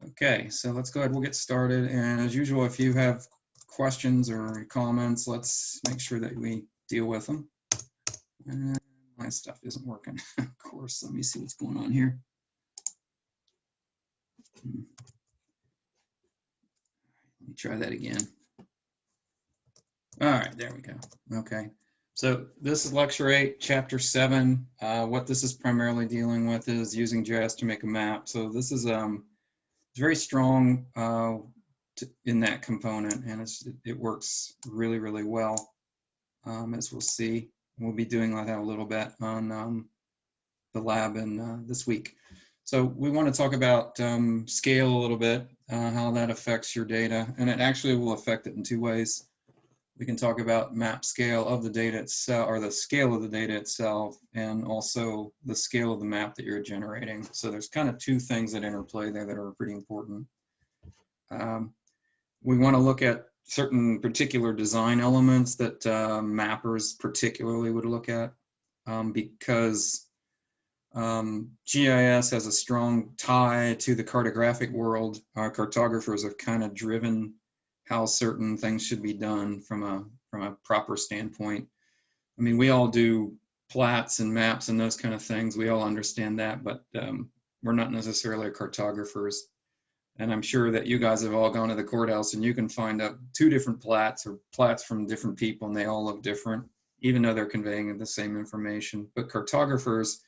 Okay, so let's go ahead, we'll get started. And as usual, if you have questions or comments, let's make sure that we deal with them. And my stuff isn't working, of course. Let me see what's going on here. Let me try that again. All right, there we go. Okay, so this is lecture 8, chapter 7. What this is primarily dealing with is using GIS to make a map. So this is very strong in that component, and it works really, really well, as we'll see. We'll be doing that a little bit on the lab in this week. So we want to talk about scale a little bit, how that affects your data, and it actually will affect it in 2 ways. We can talk about map scale of the data itself, or the scale of the data itself, and also the scale of the map that you're generating. So there's kind of 2 things that interplay there that are pretty important. We want to look at certain particular design elements that mappers particularly would look at, because GIS has a strong tie to the cartographic world. Our cartographers have kind of driven how certain things should be done from a proper standpoint. I mean, we all do plats and maps and those kind of things. We all understand that, but we're not necessarily cartographers. And I'm sure that you guys have all gone to the courthouse and you can find out 2 different plats or plats from different people, and they all look different, even though they're conveying the same information. But cartographers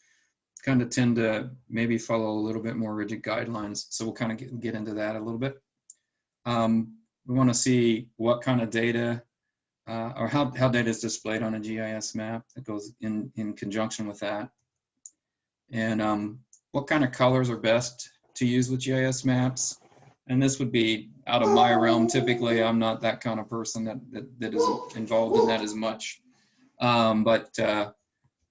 kind of tend to maybe follow a little bit more rigid guidelines. So we'll kind of get into that a little bit. We want to see what kind of data or how data is displayed on a GIS map that goes in conjunction with that. And what kind of colors are best to use with GIS maps. And this would be out of my realm. Typically, I'm not that kind of person that is involved in that as much. But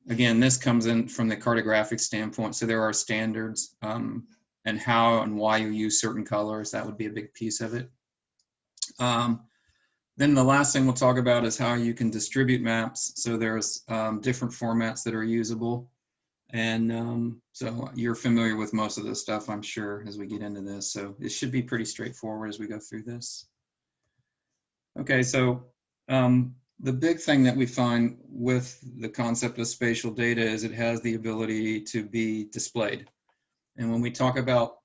again, this comes in from the cartographic standpoint. So there are standards and how and why you use certain colors. That would be a big piece of it. Then the last thing we'll talk about is how you can distribute maps. So there's different formats that are usable. And so you're familiar with most of this stuff, I'm sure, as we get into this. So it should be pretty straightforward as we go through this. Okay, so the big thing that we find with the concept of spatial data is it has the ability to be displayed. And when we talk about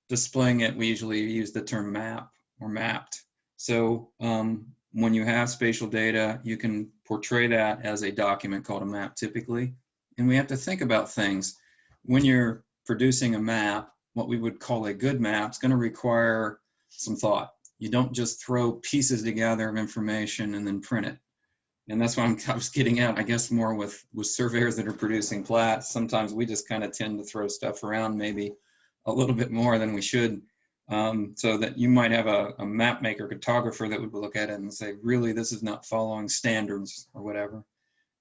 displaying it, we usually use the term map or mapped. So when you have spatial data, you can portray that as a document called a map typically. And we have to think about things. When you're producing a map, what we would call a good map is going to require some thought. You don't just throw pieces together of information and then print it. And that's why I was getting at, I guess, more with surveyors that are producing plats. Sometimes we just kind of tend to throw stuff around maybe a little bit more than we should. So that you might have a map maker, cartographer that would look at it and say, really, this is not following standards or whatever.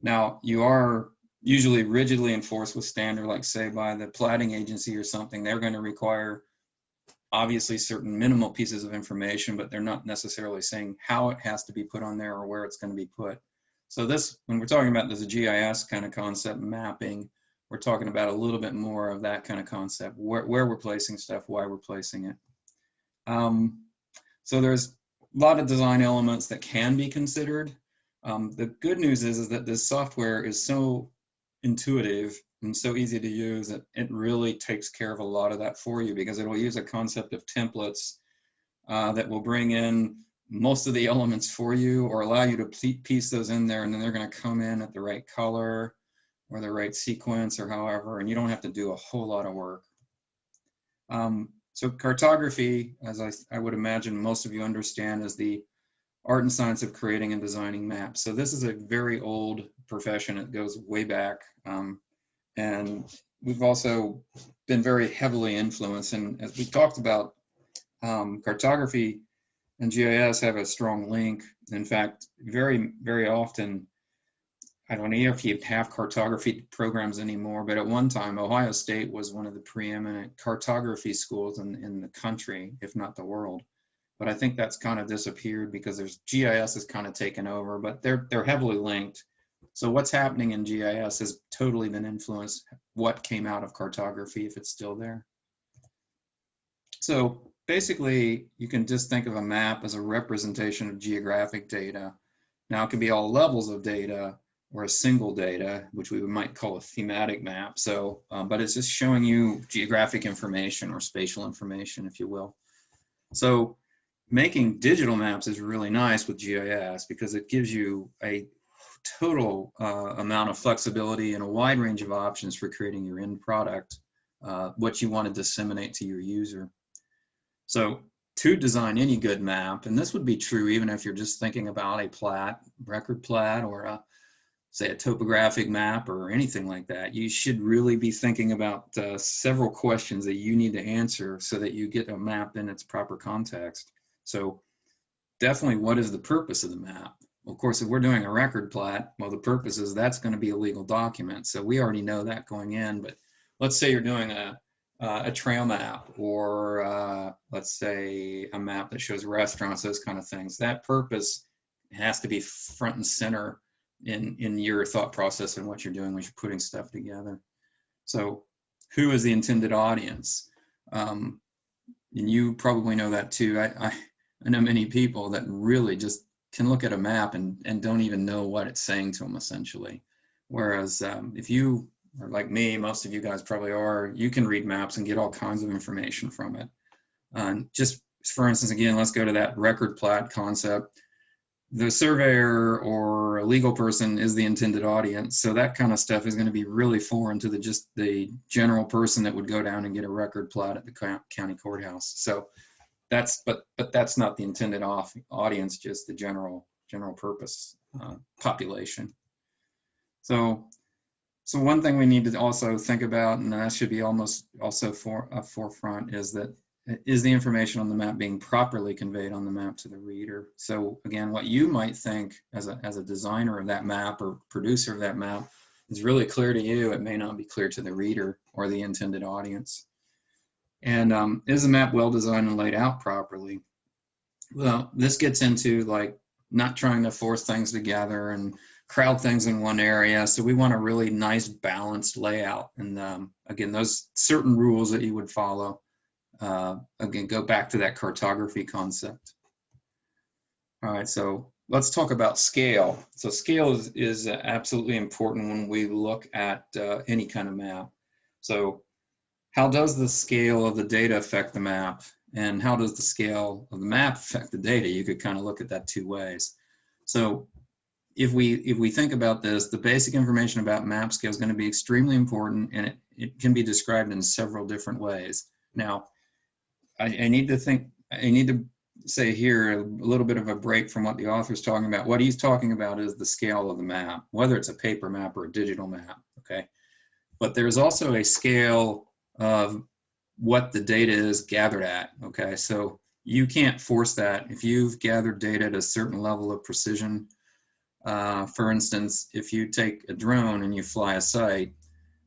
Now, you are usually rigidly enforced with standard, like say by the platting agency or something. They're going to require obviously certain minimal pieces of information, but they're not necessarily saying how it has to be put on there or where it's going to be put. So this, when we're talking about this GIS kind of concept, mapping, we're talking about a little bit more of that kind of concept, where we're placing stuff, why we're placing it. So there's a lot of design elements that can be considered. The good news is that this software is so intuitive and so easy to use that it really takes care of a lot of that for you, because it will use a concept of templates that will bring in most of the elements for you or allow you to piece those in there, and then they're going to come in at the right color or the right sequence or however, and you don't have to do a whole lot of work. So cartography, as I would imagine most of you understand, is the art and science of creating and designing maps. So this is a very old profession. It goes way back. And we've also been very heavily influenced. And as we talked about, cartography and GIS have a strong link. In fact, very, very often, I don't know if you have cartography programs anymore, but at one time, Ohio State was one of the preeminent cartography schools in the country, if not the world. But I think that's kind of disappeared because GIS has kind of taken over, but they're heavily linked. So what's happening in GIS has totally been influenced what came out of cartography, if it's still there. So basically, you can just think of a map as a representation of geographic data. Now, it can be all levels of data or a single data, which we might call a thematic map. So, but it's just showing you geographic information or spatial information, if you will. So making digital maps is really nice with GIS because it gives you a total amount of flexibility and a wide range of options for creating your end product, what you want to disseminate to your user. So to design any good map, and this would be true even if you're just thinking about a plat, record plat, or say a topographic map or anything like that, you should really be thinking about several questions that you need to answer so that you get a map in its proper context. So definitely, what is the purpose of the map? Well, of course, if we're doing a record plat, well, the purpose is that's going to be a legal document. So we already know that going in, but let's say you're doing a trail map or let's say a map that shows restaurants, those kind of things. That purpose has to be front and center in your thought process and what you're doing when you're putting stuff together. So who is the intended audience? And you probably know that too. I know many people that really just can look at a map and don't even know what it's saying to them, essentially. Whereas if you are like me, most of you guys probably are, you can read maps and get all kinds of information from it. Just for instance, again, let's go to that record plat concept. The surveyor or a legal person is the intended audience. So that kind of stuff is going to be really foreign to just the general person that would go down and get a record plat at the county courthouse. So that's, but that's not the intended audience, just the general purpose population. So one thing we need to also think about, and that should be almost also forefront, is that is the information on the map being properly conveyed on the map to the reader? So again, what you might think as a designer of that map or producer of that map is really clear to you, it may not be clear to the reader or the intended audience. And is the map well designed and laid out properly? Well, this gets into like not trying to force things together and crowd things in one area. So we want a really nice balanced layout. And again, those certain rules that you would follow, again, go back to that cartography concept. All right, so let's talk about scale. So scale is absolutely important when we look at any kind of map. So how does the scale of the data affect the map? And how does the scale of the map affect the data? You could kind of look at that two ways. So if we think about this, the basic information about map scale is going to be extremely important, and it can be described in several different ways. Now, I need to say here a little bit of a break from what the author's talking about. What he's talking about is the scale of the map, whether it's a paper map or a digital map, okay? But there's also a scale of what the data is gathered at, okay? So you can't force that. If you've gathered data at a certain level of precision, for instance, if you take a drone and you fly a site,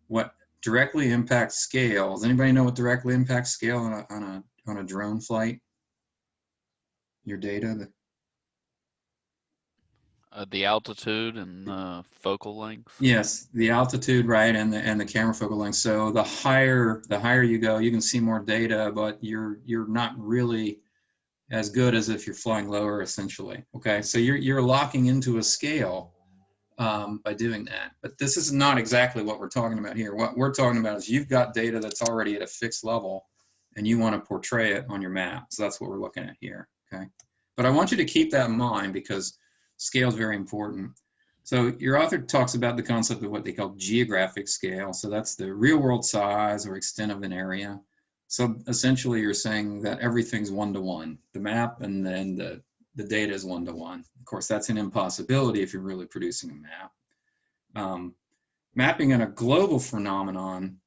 what directly impacts scale, does anybody know what directly impacts scale on a drone flight? Your data? The altitude and focal length. Yes, the altitude, right, and the camera focal length. So the higher you go, you can see more data, but you're not really as good as if you're flying lower, essentially. Okay, so you're locking into a scale by doing that. But this is not exactly what we're talking about here. What we're talking about is you've got data that's already at a fixed level, and you want to portray it on your map. So that's what we're looking at here. Okay, but I want you to keep that in mind because scale is very important. So your author talks about the concept of what they call geographic scale. So that's the real world size or extent of an area. So essentially you're saying that everything's one-to-one. The map and then the data is one-to-one. Of course, that's an impossibility if you're really producing a map. Mapping in a global phenomenon,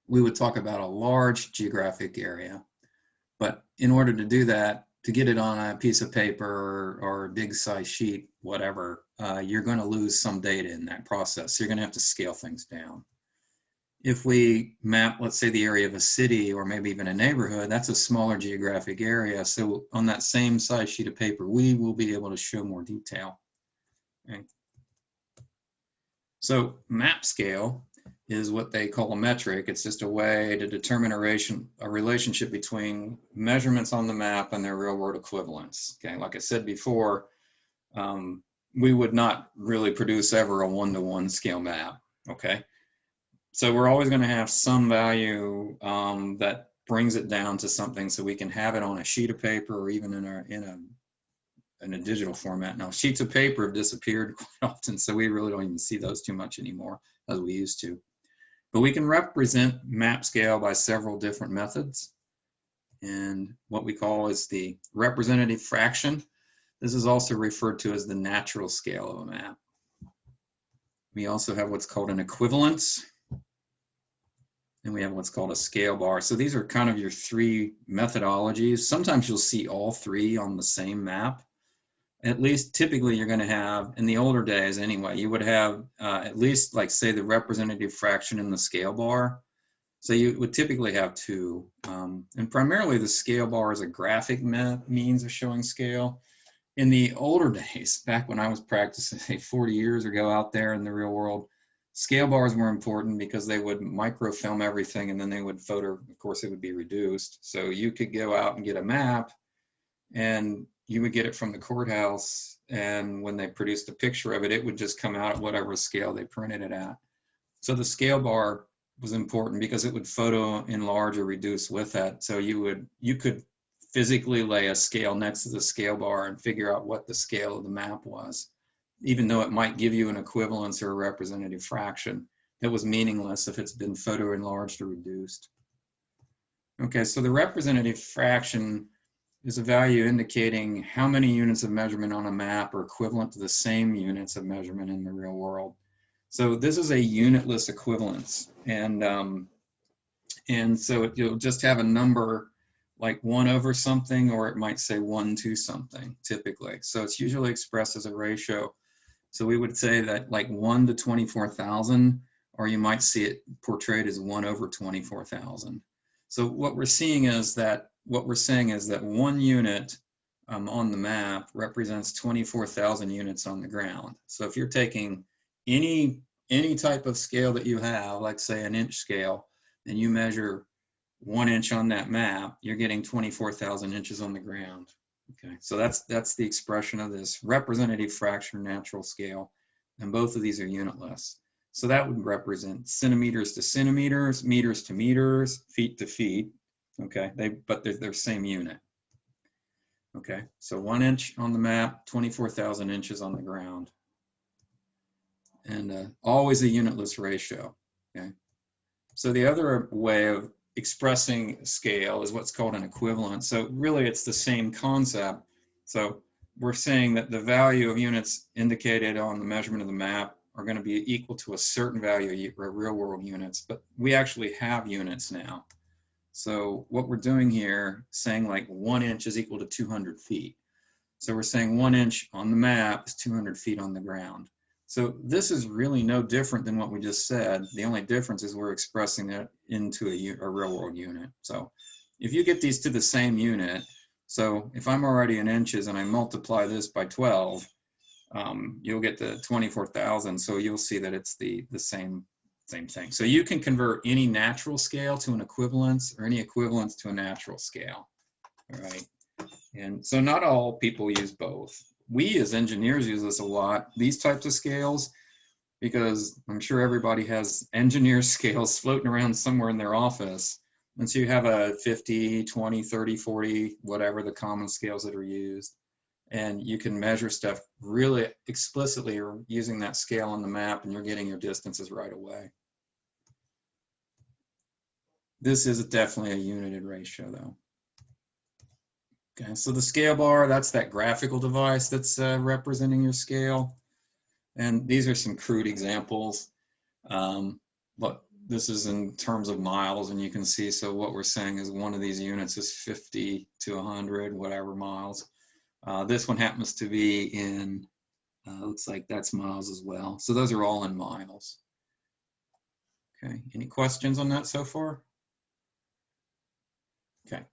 we would talk about a large geographic area. But in order to do that, to get it on a piece of paper or a big size sheet, whatever, you're going to lose some data in that process. So you're going to have to scale things down. If we map, let's say, the area of a city or maybe even a neighborhood, that's a smaller geographic area. So on that same size sheet of paper, we will be able to show more detail. Okay. So map scale is what they call a metric. It's just a way to determine a relationship between measurements on the map and their real world equivalents. Okay, like I said before, we would not really produce ever a one-to-one scale map. Okay, so we're always going to have some value that brings it down to something so we can have it on a sheet of paper or even in a digital format. Now, sheets of paper have disappeared quite often, so we really don't even see those too much anymore as we used to. But we can represent map scale by several different methods. And what we call is the representative fraction. This is also referred to as the natural scale of a map. We also have what's called an equivalence, and we have what's called a scale bar. So these are kind of your three methodologies. Sometimes you'll see all three on the same map. At least typically you're going to have, in the older days anyway, you would have at least, like, say, the representative fraction in the scale bar. So you would typically have two. And primarily the scale bar is a graphic means of showing scale. In the older days, back when I was practicing, say, 40 years ago out there in the real world, scale bars were important because they would microfilm everything and then they would photo, of course, it would be reduced. So you could go out and get a map and you would get it from the courthouse, and when they produced a picture of it, it would just come out at whatever scale they printed it at. So the scale bar was important because it would photo enlarge or reduce with that. So you could physically lay a scale next to the scale bar and figure out what the scale of the map was, even though it might give you an equivalence or a representative fraction. It was meaningless if it's been photo enlarged or reduced. Okay, so the representative fraction is a value indicating how many units of measurement on a map are equivalent to the same units of measurement in the real world. So this is a unitless equivalence, and so you'll just have a number like 1 over something, or it might say 1 to something typically. So it's usually expressed as a ratio. So we would say that like 1 to 24,000, or you might see it portrayed as 1 over 24,000. So what we're seeing is that what we're saying is that 1 unit on the map represents 24,000 units on the ground. So if you're taking any type of scale that you have, like say an inch scale, and you measure 1 inch on that map, you're getting 24,000 inches on the ground. Okay, so that's the expression of this representative fraction natural scale, and both of these are unitless. So that would represent centimeters to centimeters, meters to meters, feet to feet. Okay, but they're same unit. Okay, so 1 inch on the map, 24,000 inches on the ground, and always a unitless ratio. Okay, so the other way of expressing scale is what's called an equivalent. So really it's the same concept. So we're saying that the value of units indicated on the measurement of the map are going to be equal to a certain value of real world units, but we actually have units now. So what we're doing here, saying like 1 inch is equal to 200 feet. So we're saying 1 inch on the map is 200 feet on the ground. So this is really no different than what we just said. The only difference is we're expressing it into a real world unit. So if you get these to the same unit, so if I'm already in inches and I multiply this by 12, you'll get the 24,000. So you'll see that it's the same thing. So you can convert any natural scale to an equivalence, or any equivalence to a natural scale. All right. And so not all people use both. We as engineers use this a lot, these types of scales, because I'm sure everybody has engineer scales floating around somewhere in their office. And so you have a 50, 20, 30, 40, whatever the common scales that are used. And you can measure stuff really explicitly or using that scale on the map, and you're getting your distances right away. This is definitely a united ratio though. Okay, so the scale bar, that's that graphical device that's representing your scale. And these are some crude examples. But this is in terms of miles, and you can see, so what we're saying is one of these units is 50 to 100, whatever miles. This one happens to be in, looks like that's miles as well. So those are all in miles. Okay, any questions on that so far? Okay.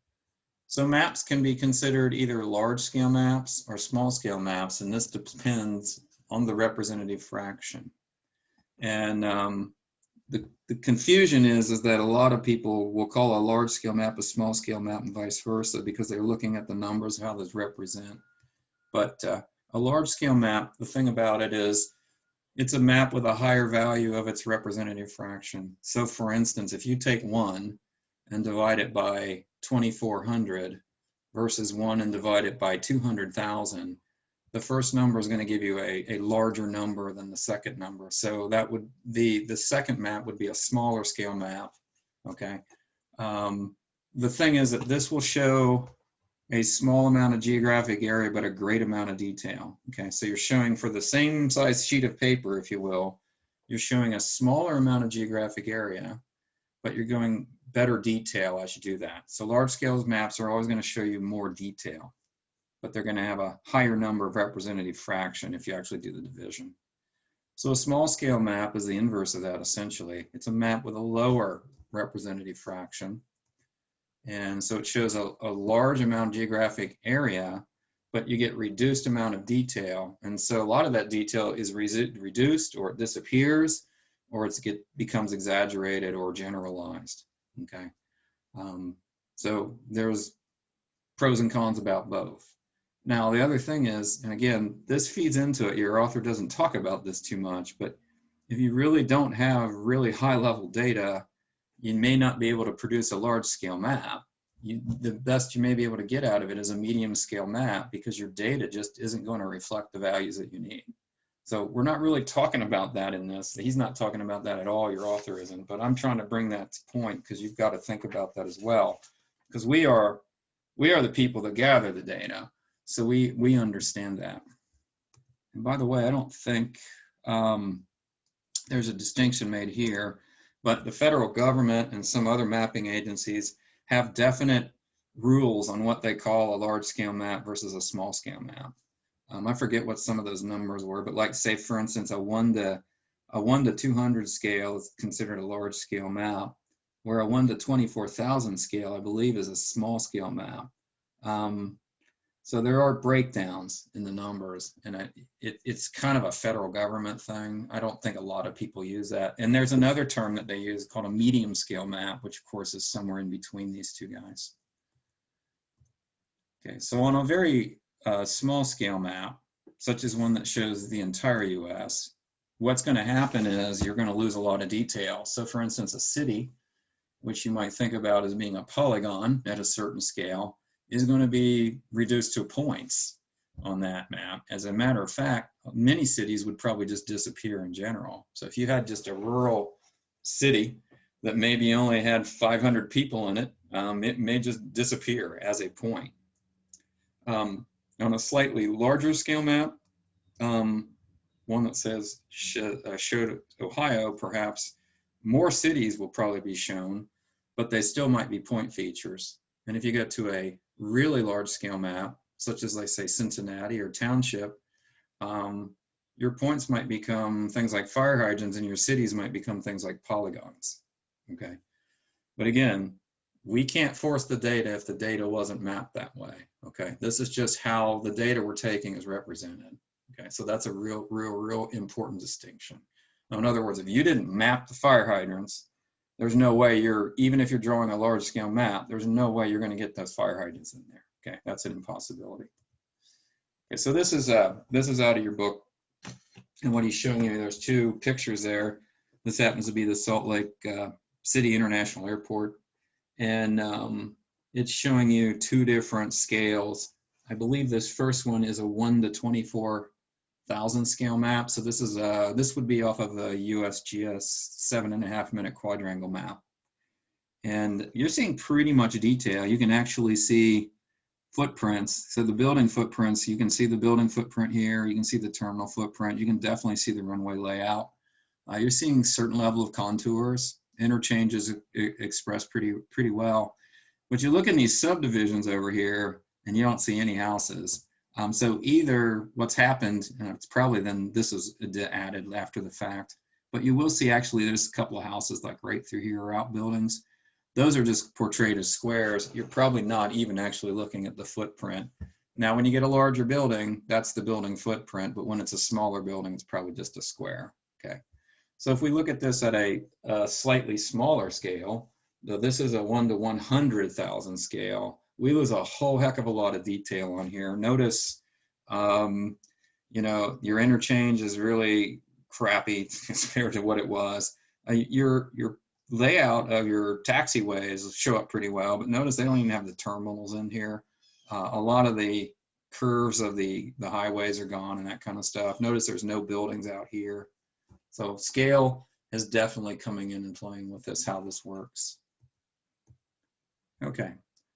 So maps can be considered either large scale maps or small scale maps, and this depends on the representative fraction. And the confusion is that a lot of people will call a large scale map a small scale map and vice versa because they're looking at the numbers, how those represent. But a large scale map, the thing about it is it's a map with a higher value of its representative fraction. So for instance, if you take 1 and divide it by 2400 versus 1 and divide it by 200,000, the first number is going to give you a larger number than the second number. So that would be, the second map would be a smaller scale map, okay? The thing is that this will show a small amount of geographic area, but a great amount of detail, okay? So you're showing for the same size sheet of paper, if you will, you're showing a smaller amount of geographic area, but you're going better detail as you do that. So large scale maps are always going to show you more detail, but they're going to have a higher number of representative fraction if you actually do the division. So a small scale map is the inverse of that, essentially. It's a map with a lower representative fraction. And so it shows a large amount of geographic area, but you get reduced amount of detail. And so a lot of that detail is reduced, or it disappears, or it becomes exaggerated or generalized, okay? So there's pros and cons about both. Now, the other thing is, and again, this feeds into it, your author doesn't talk about this too much, but if you really don't have really high level data, you may not be able to produce a large scale map. The best you may be able to get out of it is a medium scale map because your data just isn't going to reflect the values that you need. So we're not really talking about that in this. He's not talking about that at all, your author isn't, but I'm trying to bring that to point because you've got to think about that as well. Because we are the people that gather the data. So we understand that. And by the way, I don't think there's a distinction made here, but the federal government and some other mapping agencies have definite rules on what they call a large scale map versus a small scale map. I forget what some of those numbers were, but like say for instance, a 1 to 200 scale is considered a large scale map, where a 1 to 24,000 scale, I believe, is a small scale map. So there are breakdowns in the numbers, and it's kind of a federal government thing. I don't think a lot of people use that. And there's another term that they use called a medium scale map, which of course is somewhere in between these two guys. Okay, so on a very small scale map, such as one that shows the entire US, what's going to happen is you're going to lose a lot of detail. So for instance, a city, which you might think about as being a polygon at a certain scale, is going to be reduced to points on that map. As a matter of fact, many cities would probably just disappear in general. So if you had just a rural city that maybe only had 500 people in it, it may just disappear as a point. On a slightly larger scale map, one that says showed Ohio, perhaps more cities will probably be shown, but they still might be point features. And if you go to a really large scale map, such as, like, say, Cincinnati or Township, your points might become things like fire hydrants and your cities might become things like polygons, okay? But again, we can't force the data if the data wasn't mapped that way, okay? This is just how the data we're taking is represented, okay? So that's a real important distinction. Now, in other words, if you didn't map the fire hydrants, there's no way even if you're drawing a large scale map, there's no way you're going to get those fire hydrants in there. Okay, that's an impossibility. Okay, so this is out of your book, and what he's showing you, there's two pictures there. This happens to be the Salt Lake City International Airport, and it's showing you two different scales. I believe this first one is a 1 to 24,000 scale map. So this would be off of a USGS 7.5 minute quadrangle map. And you're seeing pretty much detail. You can actually see footprints. So the building footprints, you can see the building footprint here. You can see the terminal footprint. You can definitely see the runway layout. You're seeing certain level of contours. Interchanges expressed pretty well. But you look in these subdivisions over here and you don't see any houses. So either what's happened, it's probably then this is added after the fact, but you will see actually there's a couple of houses like right through here are outbuildings. Those are just portrayed as squares. You're probably not even actually looking at the footprint. Now, when you get a larger building, that's the building footprint, but when it's a smaller building, it's probably just a square, okay? So if we look at this at a slightly smaller scale, though this is a 1 to 100,000 scale, we lose a whole heck of a lot of detail on here. Notice, you know, your interchange is really crappy compared to what it was. Your layout of your taxiways show up pretty well, but notice they don't even have the terminals in here. A lot of the curves of the highways are gone and that kind of stuff. Notice there's no buildings out here. So scale is definitely coming in and playing with this, how this works. Okay,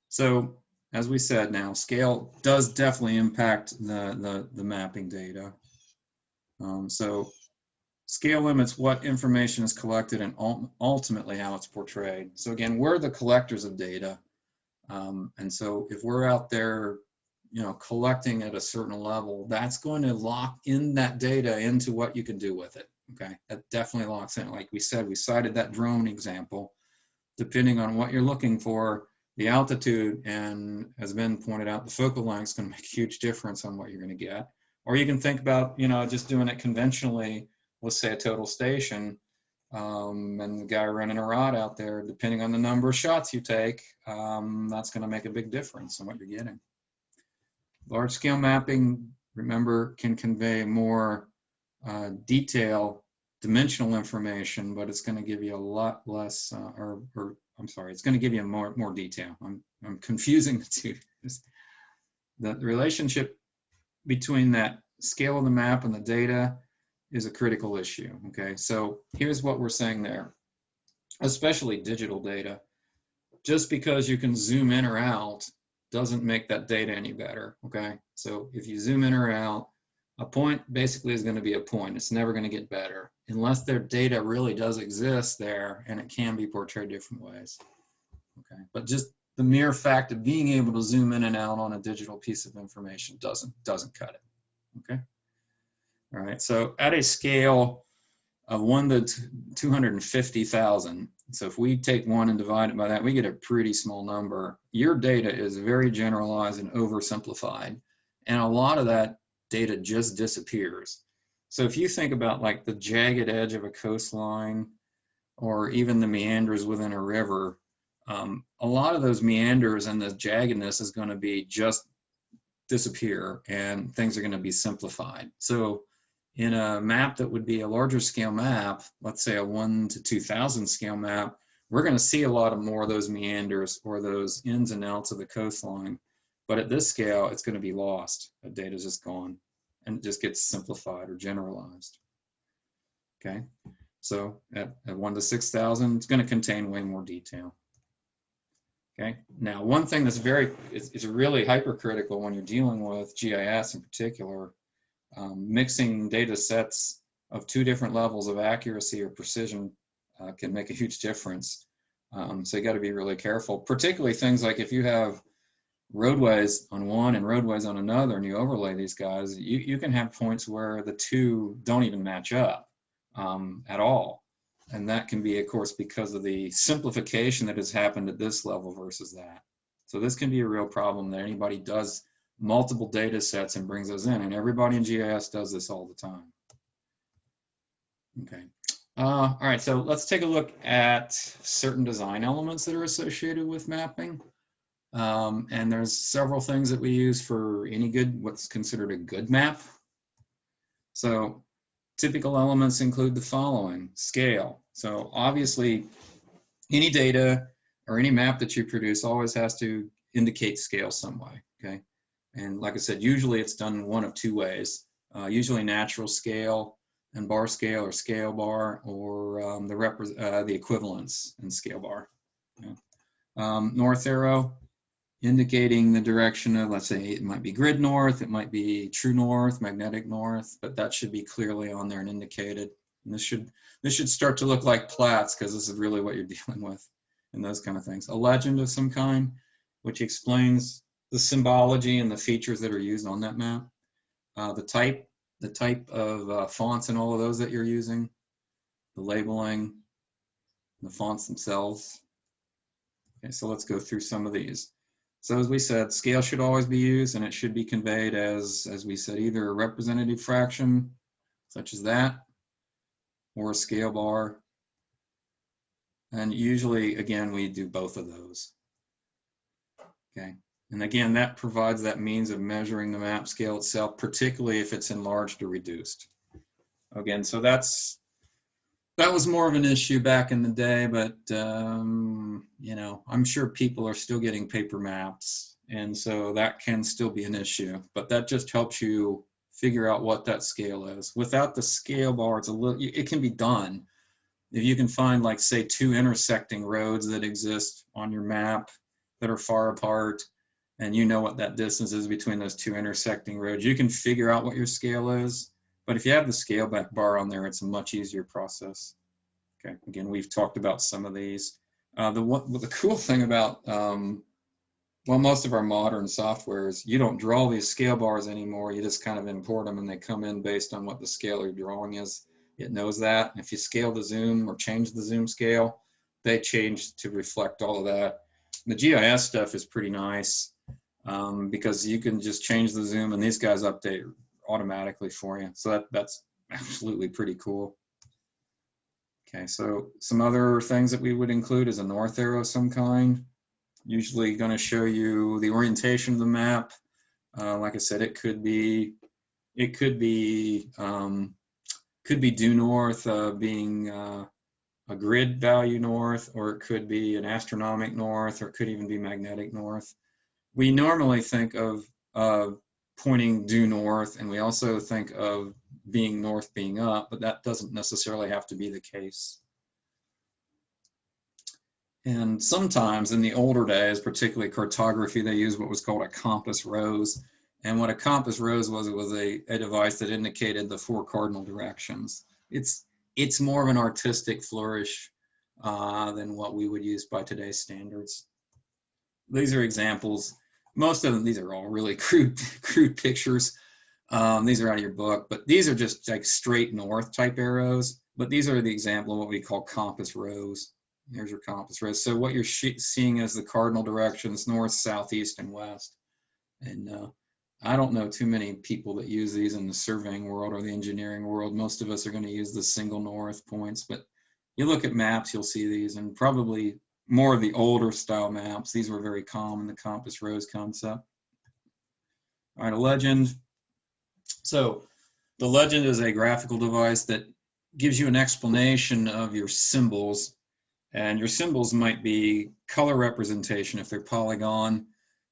so as we said now, scale does definitely impact the mapping data. So scale limits what information is collected and ultimately how it's portrayed. So again, we're the collectors of data. And so if we're out there, you know, collecting at a certain level, that's going to lock in that data into what you can do with it. Okay, that definitely locks in. Like we said, we cited that drone example. Depending on what you're looking for, the altitude and, as Ben pointed out, the focal length is going to make a huge difference on what you're going to get. Or you can think about, you know, just doing it conventionally, let's say a total station, and the guy running a rod out there, depending on the number of shots you take, that's going to make a big difference in what you're getting. Large scale mapping, remember, can convey more detail, dimensional information, but it's going to give you a lot less, I'm sorry, it's going to give you more detail. I'm confusing the two. The relationship between that scale of the map and the data is a critical issue, okay? So here's what we're saying there, especially digital data. Just because you can zoom in or out doesn't make that data any better, okay? So if you zoom in or out, a point basically is going to be a point. It's never going to get better unless their data really does exist there and it can be portrayed different ways, okay? But just the mere fact of being able to zoom in and out on a digital piece of information doesn't cut it, okay? All right, so at a scale of 1 to 250,000, so if we take 1 and divide it by that, we get a pretty small number. Your data is very generalized and oversimplified, and a lot of that data just disappears. So if you think about like the jagged edge of a coastline or even the meanders within a river, a lot of those meanders and the jaggedness is going to be just disappear and things are going to be simplified. So in a map that would be a larger scale map, let's say a 1 to 2,000 scale map, we're going to see a lot more of those meanders or those ins and outs of the coastline. But at this scale, it's going to be lost. The data is just gone and it just gets simplified or generalized. Okay, so at 1 to 6,000, it's going to contain way more detail. Okay, now one thing that's is really hypercritical when you're dealing with GIS in particular, mixing data sets of 2 different levels of accuracy or precision can make a huge difference. So you got to be really careful, particularly things like if you have roadways on one and roadways on another and you overlay these guys, you can have points where the 2 don't even match up at all. And that can be, of course, because of the simplification that has happened at this level versus that. So this can be a real problem that anybody does multiple data sets and brings those in, and everybody in GIS does this all the time. Okay. All right, so let's take a look at certain design elements that are associated with mapping. And there's several things that we use for any what's considered a good map. So typical elements include the following: scale. So obviously, any data or any map that you produce always has to indicate scale some way, okay? And like I said, usually it's done in one of 2 ways, usually natural scale and bar scale or scale bar, or the equivalence in scale bar. Okay? North arrow indicating the direction of, let's say it might be grid north, it might be true north, magnetic north, but that should be clearly on there and indicated. And this should start to look like plats because this is really what you're dealing with and those kind of things. A legend of some kind, which explains the symbology and the features that are used on that map. The type of fonts and all of those that you're using, the labeling, the fonts themselves. Okay, so let's go through some of these. So as we said, scale should always be used, and it should be conveyed as we said, either a representative fraction, such as that, or a scale bar. And usually, again, we do both of those. Okay. And again, that provides that means of measuring the map scale itself, particularly if it's enlarged or reduced. Again, so that was more of an issue back in the day, but you know, I'm sure people are still getting paper maps, and so that can still be an issue. But that just helps you figure out what that scale is. Without the scale bar, it can be done. If you can find, like, say, two intersecting roads that exist on your map that are far apart, and you know what that distance is between those two intersecting roads, you can figure out what your scale is. But if you have the scale back bar on there, it's a much easier process. Okay, again, we've talked about some of these. The cool thing about, well, most of our modern software is you don't draw these scale bars anymore. You just kind of import them, and they come in based on what the scale you're drawing is. It knows that. If you scale the zoom or change the zoom scale, they change to reflect all of that. The GIS stuff is pretty nice because you can just change the zoom, and these guys update automatically for you. So that's absolutely pretty cool. Okay, so some other things that we would include is a north arrow of some kind. Usually going to show you the orientation of the map. Like I said, it could be due north, being a grid value north, or it could be an astronomic north, or it could even be magnetic north. We normally think of pointing due north, and we also think of being north being up, but that doesn't necessarily have to be the case. And sometimes in the older days, particularly cartography, they used what was called a compass rose. And what a compass rose was, it was a device that indicated the 4 cardinal directions. It's more of an artistic flourish than what we would use by today's standards. These are examples. Most of them, these are all really crude pictures. These are out of your book, but these are just like straight north type arrows. But these are the example of what we call compass rose. Here's your compass rose. So what you're seeing as the cardinal directions, north, south, east, and west. And I don't know too many people that use these in the surveying world or the engineering world. Most of us are going to use the single north points, but you look at maps, you'll see these, and probably more of the older style maps. These were very common, the compass rose concept. All right, a legend. So the legend is a graphical device that gives you an explanation of your symbols. And your symbols might be color representation if they're polygon.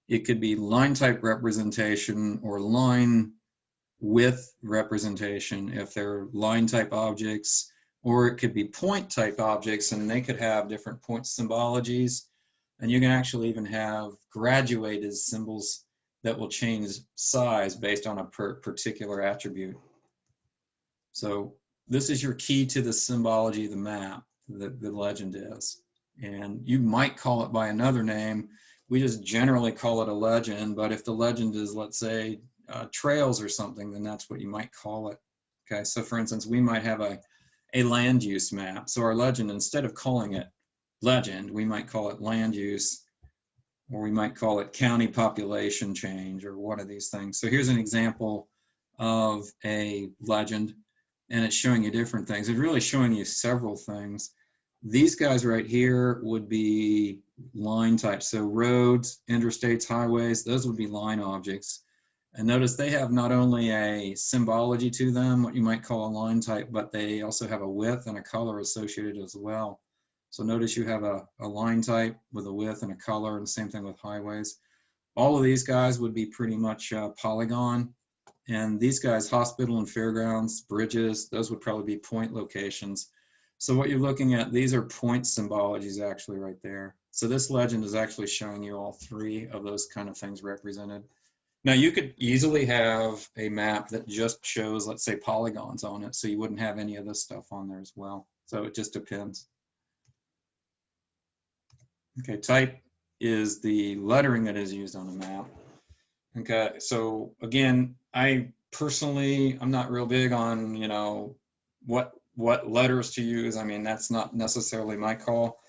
It could be line type representation or line width representation if they're line type objects, or it could be point type objects, and they could have different point symbologies. And you can actually even have graduated symbols that will change size based on a particular attribute. So this is your key to the symbology of the map, the legend is. And you might call it by another name. We just generally call it a legend, but if the legend is, let's say, trails or something, then that's what you might call it. Okay, so for instance, we might have a land use map. So our legend, instead of calling it legend, we might call it land use, or we might call it county population change, or one of these things. So here's an example of a legend, and it's showing you different things. It's really showing you several things. These guys right here would be line types. So roads, interstates, highways, those would be line objects. And notice they have not only a symbology to them, what you might call a line type, but they also have a width and a color associated as well. So notice you have a line type with a width and a color, and same thing with highways. All of these guys would be pretty much polygon. And these guys, hospital and fairgrounds, bridges, those would probably be point locations. So what you're looking at, these are point symbologies actually right there. So this legend is actually showing you all 3 of those kind of things represented. Now you could easily have a map that just shows, let's say, polygons on it, so you wouldn't have any of this stuff on there as well. So it just depends. Okay, type is the lettering that is used on a map. Okay, so again, I'm not real big on, what letters to use. I mean, that's not necessarily my call.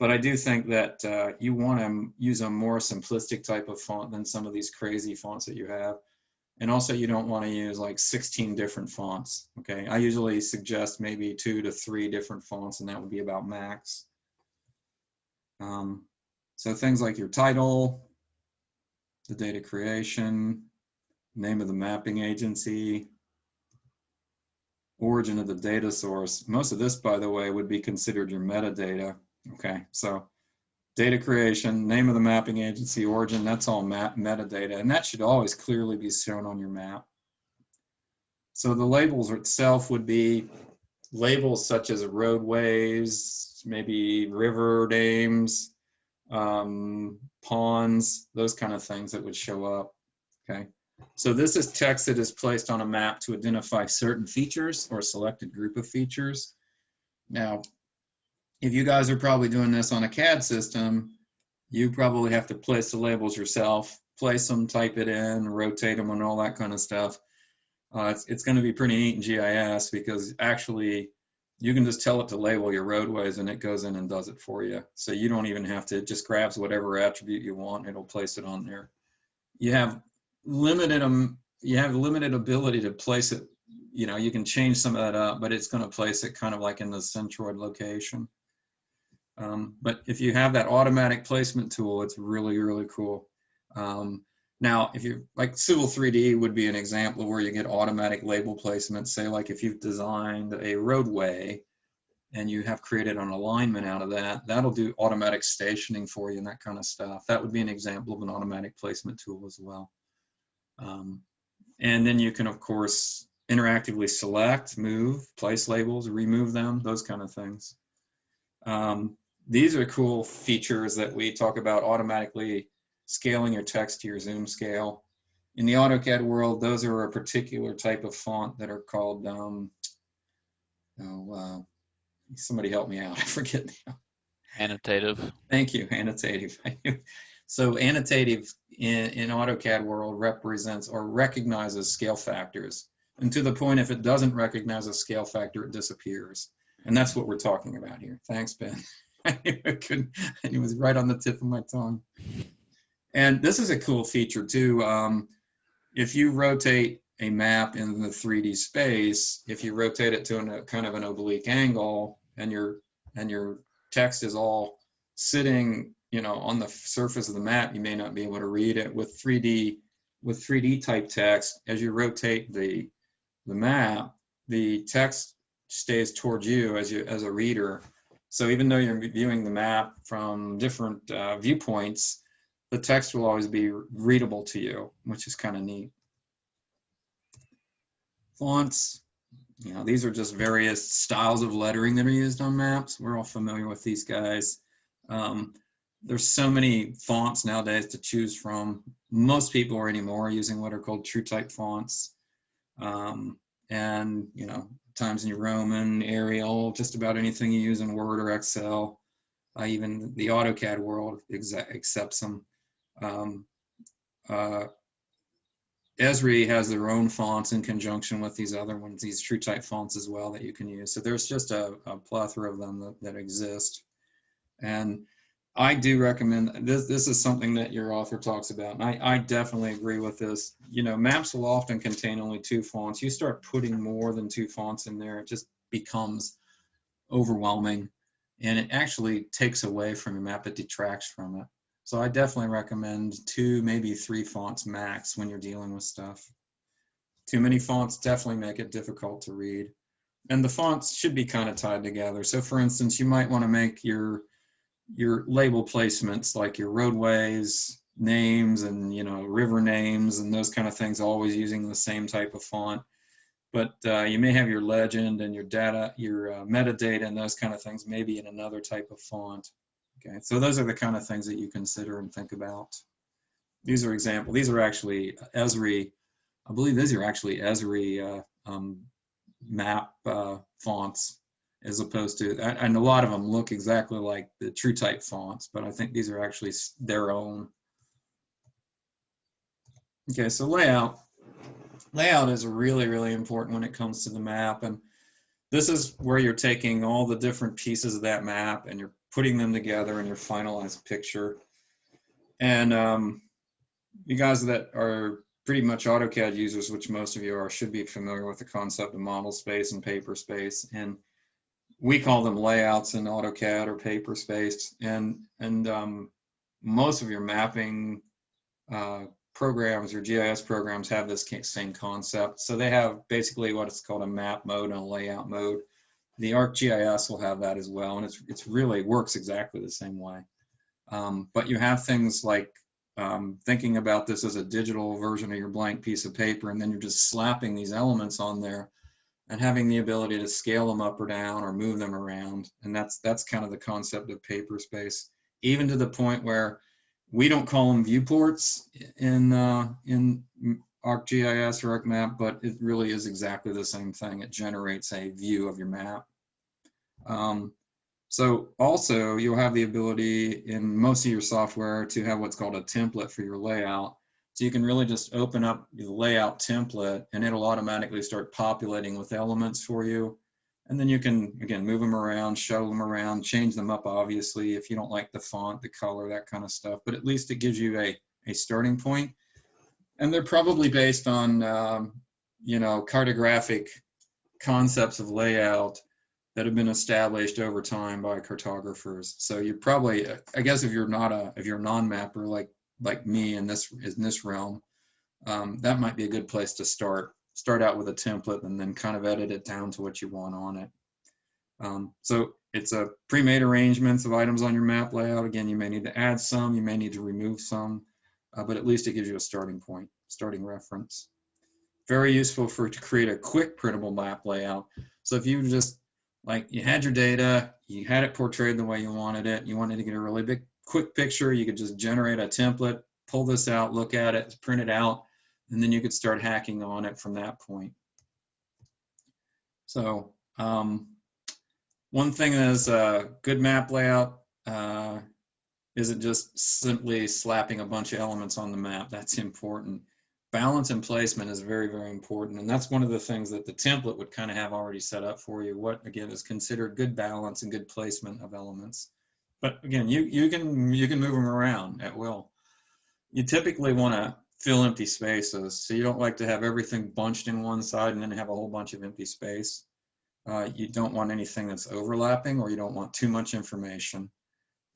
But I do think that you want to use a more simplistic type of font than some of these crazy fonts that you have. And also you don't want to use like 16 different fonts, okay? I usually suggest maybe 2 to 3 different fonts, and that would be about max. So things like your title, the data creation, name of the mapping agency, origin of the data source. Most of this, by the way, would be considered your metadata, okay? So data creation, name of the mapping agency, origin, that's all metadata, and that should always clearly be shown on your map. So the labels itself would be labels such as roadways, maybe river names, ponds, those kind of things that would show up, okay? So this is text that is placed on a map to identify certain features or a selected group of features. Now, if you guys are probably doing this on a CAD system, you probably have to place the labels yourself, place them, type it in, rotate them, and all that kind of stuff. It's going to be pretty neat in GIS because actually you can just tell it to label your roadways and it goes in and does it for you. So you don't even have to, it just grabs whatever attribute you want, it'll place it on there. You have limited ability to place it. You know, you can change some of that up, but it's going to place it kind of like in the centroid location. But if you have that automatic placement tool, it's really, really cool. Now, if you like Civil 3D would be an example where you get automatic label placement. Say like if you've designed a roadway and you have created an alignment out of that, that'll do automatic stationing for you and that kind of stuff. That would be an example of an automatic placement tool as well. And then you can, of course, interactively select, move, place labels, remove them, those kind of things. These are cool features that we talk about, automatically scaling your text to your zoom scale. In the AutoCAD world, those are a particular type of font that are called, somebody help me out, I forget now. Annotative. Thank you, annotative. So annotative in AutoCAD world represents or recognizes scale factors. And to the point, if it doesn't recognize a scale factor, it disappears. And that's what we're talking about here. Thanks, Ben. It was right on the tip of my tongue. And this is a cool feature too. If you rotate a map in the 3D space, if you rotate it to a kind of an oblique angle, and your text is all sitting, you know, on the surface of the map, you may not be able to read it. With 3D type text, as you rotate the map, the text stays towards you as a reader. So even though you're viewing the map from different viewpoints, the text will always be readable to you, which is kind of neat. Fonts, you know, these are just various styles of lettering that are used on maps. We're all familiar with these guys. There's so many fonts nowadays to choose from. Most people are anymore using what are called true type fonts. And, you know, Times New Roman, Arial, just about anything you use in Word or Excel. Even the AutoCAD world accepts them. Esri has their own fonts in conjunction with these other ones, these true type fonts as well that you can use. So there's just a plethora of them that exist. And I do recommend, this is something that your author talks about, and I definitely agree with this. You know, maps will often contain only 2 fonts. You start putting more than 2 fonts in there, it just becomes overwhelming, and it actually takes away from your map, it detracts from it. So I definitely recommend 2, maybe 3 fonts max when you're dealing with stuff. Too many fonts definitely make it difficult to read. And the fonts should be kind of tied together. So for instance, you might want to make your label placements like your roadways, names, and, you know, river names and those kind of things, always using the same type of font. But you may have your legend and your data, your metadata and those kind of things maybe in another type of font. Okay, so those are the kind of things that you consider and think about. These are examples. These are actually Esri. I believe these are actually Esri map fonts, as opposed to, and a lot of them look exactly like the true type fonts, but I think these are actually their own. Okay, so layout. Layout is really, really important when it comes to the map, and this is where you're taking all the different pieces of that map and you're putting them together in your finalized picture. And you guys that are pretty much AutoCAD users, which most of you are, should be familiar with the concept of model space and paper space. And we call them layouts in AutoCAD or paper space. And most of your mapping programs or GIS programs have this same concept. So they have basically what is called a map mode and a layout mode. The ArcGIS will have that as well, and it's really works exactly the same way. But you have things like thinking about this as a digital version of your blank piece of paper, and then you're just slapping these elements on there and having the ability to scale them up or down or move them around. And that's kind of the concept of paper space, even to the point where we don't call them viewports in ArcGIS or ArcMap, but it really is exactly the same thing. It generates a view of your map. So also you'll have the ability in most of your software to have what's called a template for your layout. So you can really just open up the layout template and it'll automatically start populating with elements for you. And then you can, again, move them around, shuttle them around, change them up, obviously, if you don't like the font, the color, that kind of stuff. But at least it gives you a starting point. And they're probably based on, cartographic concepts of layout that have been established over time by cartographers. So you probably, I guess, if you're a non-mapper like me in this realm, that might be a good place to start. Start out with a template and then kind of edit it down to what you want on it. So it's a pre-made arrangements of items on your map layout. Again, you may need to add some, you may need to remove some, but at least it gives you a starting point, starting reference. Very useful to create a quick printable map layout. So if you just, like, you had your data, you had it portrayed the way you wanted to get a really big, quick picture, you could just generate a template, pull this out, look at it, print it out, and then you could start hacking on it from that point. So one thing is a good map layout isn't just simply slapping a bunch of elements on the map. That's important. Balance and placement is very, very important. And that's one of the things that the template would kind of have already set up for you. What, again, is considered good balance and good placement of elements. But again, you can move them around at will. You typically want to fill empty spaces. So you don't like to have everything bunched in one side and then have a whole bunch of empty space. You don't want anything that's overlapping, or you don't want too much information.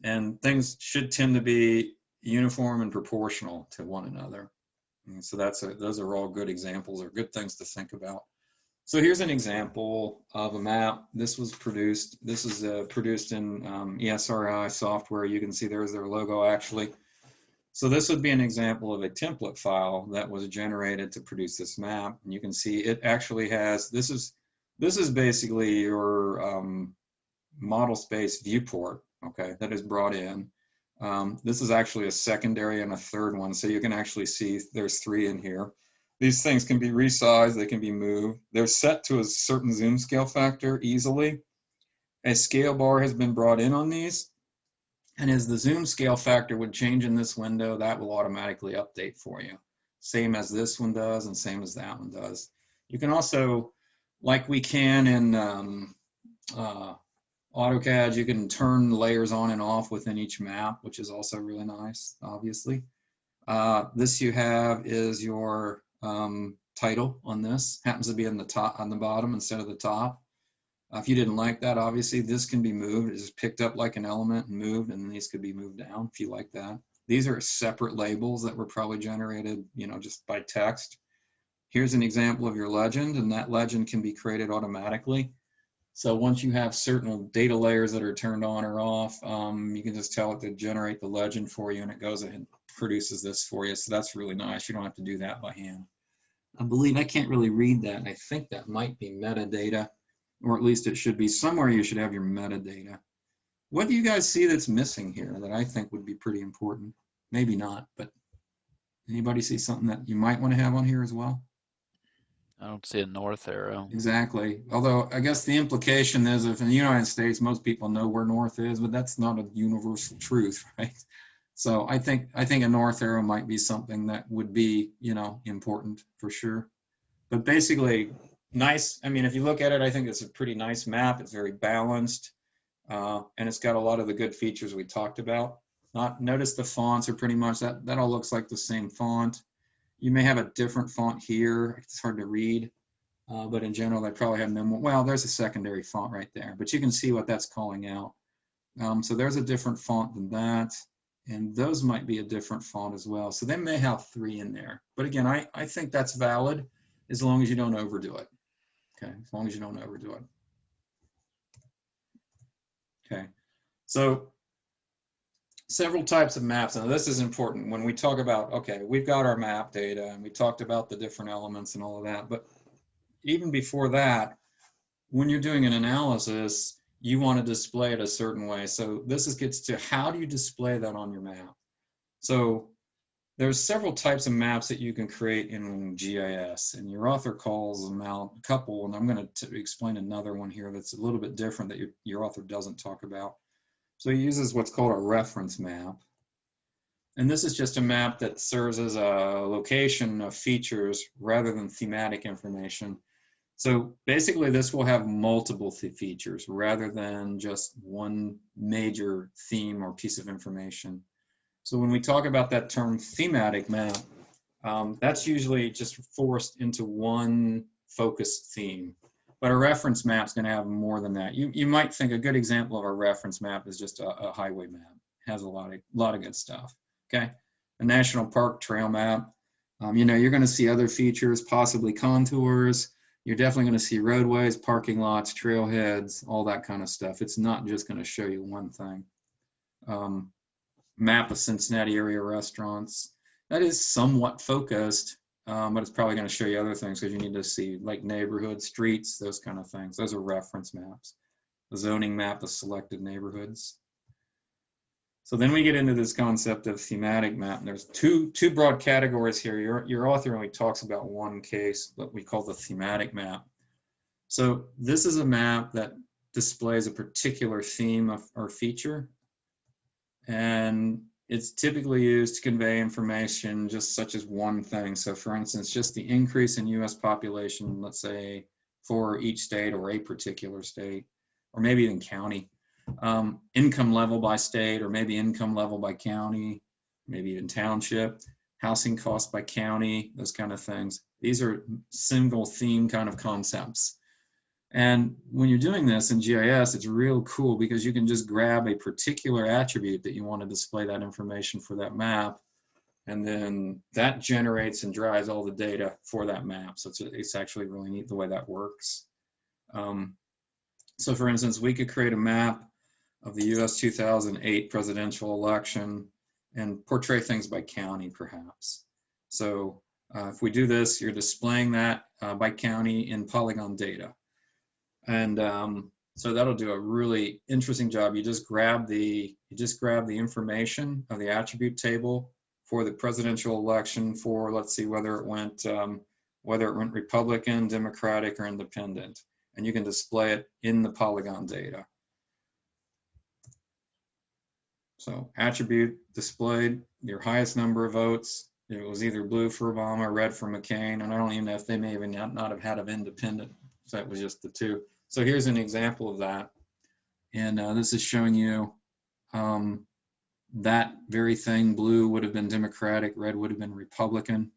And things should tend to be uniform and proportional to one another. And so those are all good examples or good things to think about. So here's an example of a map. This is produced in ESRI software. You can see there's their logo actually. So this would be an example of a template file that was generated to produce this map. And you can see it actually has, this is basically your model space viewport, okay, that is brought in. This is actually a secondary and a third one, so you can actually see there's 3 in here. These things can be resized, they can be moved. They're set to a certain zoom scale factor easily. A scale bar has been brought in on these, and as the zoom scale factor would change in this window, that will automatically update for you. Same as this one does and same as that one does. You can also, like we can in AutoCAD, you can turn layers on and off within each map, which is also really nice, obviously. This you have is your title on this. Happens to be on the bottom instead of the top. If you didn't like that, obviously this can be moved. It's just picked up like an element and moved, and these could be moved down if you like that. These are separate labels that were probably generated, just by text. Here's an example of your legend, and that legend can be created automatically. So once you have certain data layers that are turned on or off, you can just tell it to generate the legend for you, and it goes ahead and produces this for you. So that's really nice. You don't have to do that by hand. I can't really read that. I think that might be metadata, or at least it should be. Somewhere you should have your metadata. What do you guys see that's missing here that I think would be pretty important? Maybe not, but anybody see something that you might want to have on here as well? I don't see a north arrow. Exactly. Although I guess the implication is, if in the United States, most people know where north is, but that's not a universal truth, right? So I think a north arrow might be something that would be, important for sure. But basically, nice. I mean, if you look at it, I think it's a pretty nice map. It's very balanced. and it's got a lot of the good features we talked about. Notice the fonts are pretty much, that all looks like the same font. You may have a different font here. It's hard to read, but in general, they probably have no more. Well, there's a secondary font right there, but you can see what that's calling out. So there's a different font than that, and those might be a different font as well. So they may have 3 in there. But again, I think that's valid as long as you don't overdo it. Okay, as long as you don't overdo it. Okay, so several types of maps. Now this is important when we talk about, okay, we've got our map data and we talked about the different elements and all of that, but even before that, when you're doing an analysis, you want to display it a certain way. So this gets to how do you display that on your map? So there's several types of maps that you can create in GIS, and your author calls them out a couple, and I'm going to explain another one here that's a little bit different that your author doesn't talk about. So he uses what's called a reference map. And this is just a map that serves as a location of features rather than thematic information. So basically this will have multiple features rather than just one major theme or piece of information. So when we talk about that term thematic map, that's usually just forced into one focused theme. But a reference map is going to have more than that. You might think a good example of a reference map is just a highway map. It has a lot of good stuff. Okay, a national park trail map. You're going to see other features, possibly contours. You're definitely going to see roadways, parking lots, trailheads, all that kind of stuff. It's not just going to show you one thing. Map of Cincinnati area restaurants. That is somewhat focused, but it's probably going to show you other things because you need to see like neighborhoods, streets, those kind of things. Those are reference maps. A zoning map of selected neighborhoods. So then we get into this concept of thematic map. And there's two broad categories here. Your author only talks about one case, what we call the thematic map. So this is a map that displays a particular theme or feature. And it's typically used to convey information just such as one thing. So for instance, just the increase in US population, let's say for each state or a particular state, or maybe even county. Income level by state, or maybe income level by county, maybe even township, housing cost by county, those kind of things. These are single theme kind of concepts. And when you're doing this in GIS, it's real cool because you can just grab a particular attribute that you want to display that information for that map, and then that generates and drives all the data for that map. So it's actually really neat the way that works. So for instance, we could create a map of the US 2008 presidential election and portray things by county, perhaps. So if we do this, you're displaying that by county in polygon data. And so that'll do a really interesting job. You just grab the information of the attribute table for the presidential election for, let's see, whether it went Republican, Democratic, or Independent, and you can display it in the polygon data. So attribute displayed, your highest number of votes. It was either blue for Obama, red for McCain, and I don't even know if they may even not have had an independent. So that was just the two. So here's an example of that. And this is showing you that very thing. Blue would have been Democratic, red would have been Republican.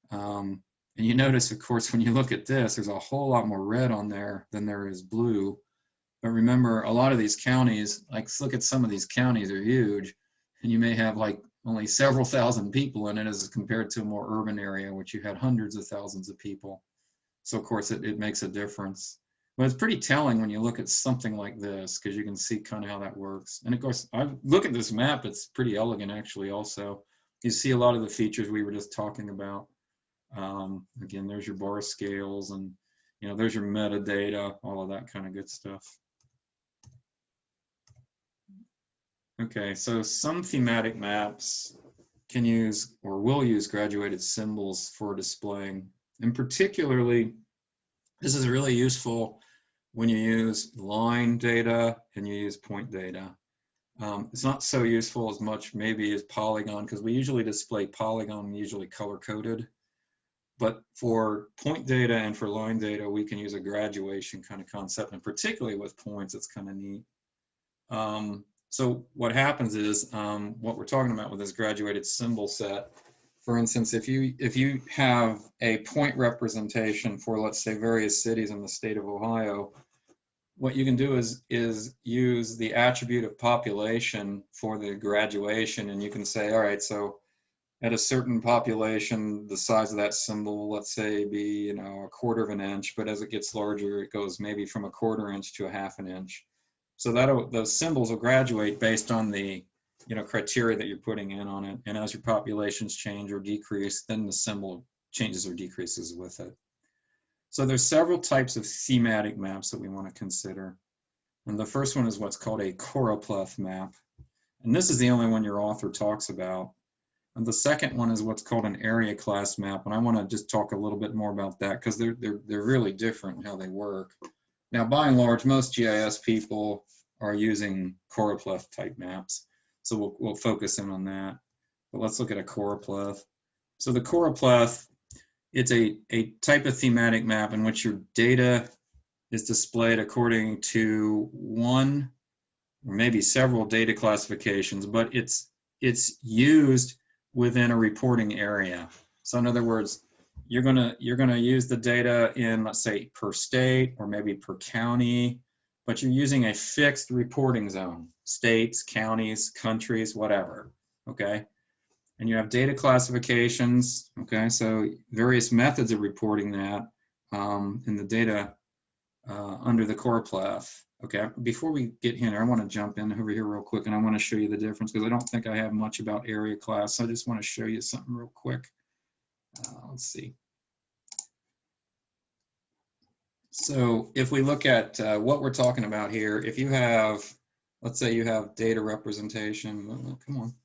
And you notice, of course, when you look at this, there's a whole lot more red on there than there is blue. But remember, a lot of these counties, like look at some of these counties are huge, and you may have like only several thousand people in it as compared to a more urban area, which you had hundreds of thousands of people. So of course it makes a difference. But it's pretty telling when you look at something like this, because you can see kind of how that works. And of course, I look at this map, it's pretty elegant actually also. You see a lot of the features we were just talking about. Again, there's your bar scales and there's your metadata, all of that kind of good stuff. Okay, so some thematic maps can use or will use graduated symbols for displaying. And particularly, this is really useful when you use line data and you use point data. It's not so useful as much maybe as polygon, because we usually display polygon usually color-coded. But for point data and for line data, we can use a graduation kind of concept, and particularly with points, it's kind of neat. So what happens is what we're talking about with this graduated symbol set. For instance, if you have a point representation for, let's say, various cities in the state of Ohio, what you can do is use the attribute of population for the graduation, and you can say, all right, so at a certain population, the size of that symbol, let's say, be, a 1/4 of an inch, but as it gets larger, it goes maybe from a 1/4 inch to a 1/2 inch. So that those symbols will graduate based on the criteria that you're putting in on it, and as your populations change or decrease, then the symbol changes or decreases with it. So there's several types of thematic maps that we want to consider. And the first one is what's called a choropleth map. And this is the only one your author talks about. And the second one is what's called an area class map. And I want to just talk a little bit more about that because they're really different in how they work. Now, by and large, most GIS people are using choropleth type maps. So we'll focus in on that. But let's look at a choropleth. So the choropleth, it's a type of thematic map in which your data is displayed according to one or maybe several data classifications, but it's used within a reporting area. So in other words, you're gonna use the data in, let's say, per state or maybe per county, but you're using a fixed reporting zone, states, counties, countries, whatever, okay? And you have data classifications, okay? So various methods of reporting that in the data under the choropleth. Okay, before we get here, I want to jump in over here real quick, and I want to show you the difference because I don't think I have much about area class. So I just want to show you something real quick. Let's see. So if we look at what we're talking about here, if you have, let's say you have data representation. Oh, come on.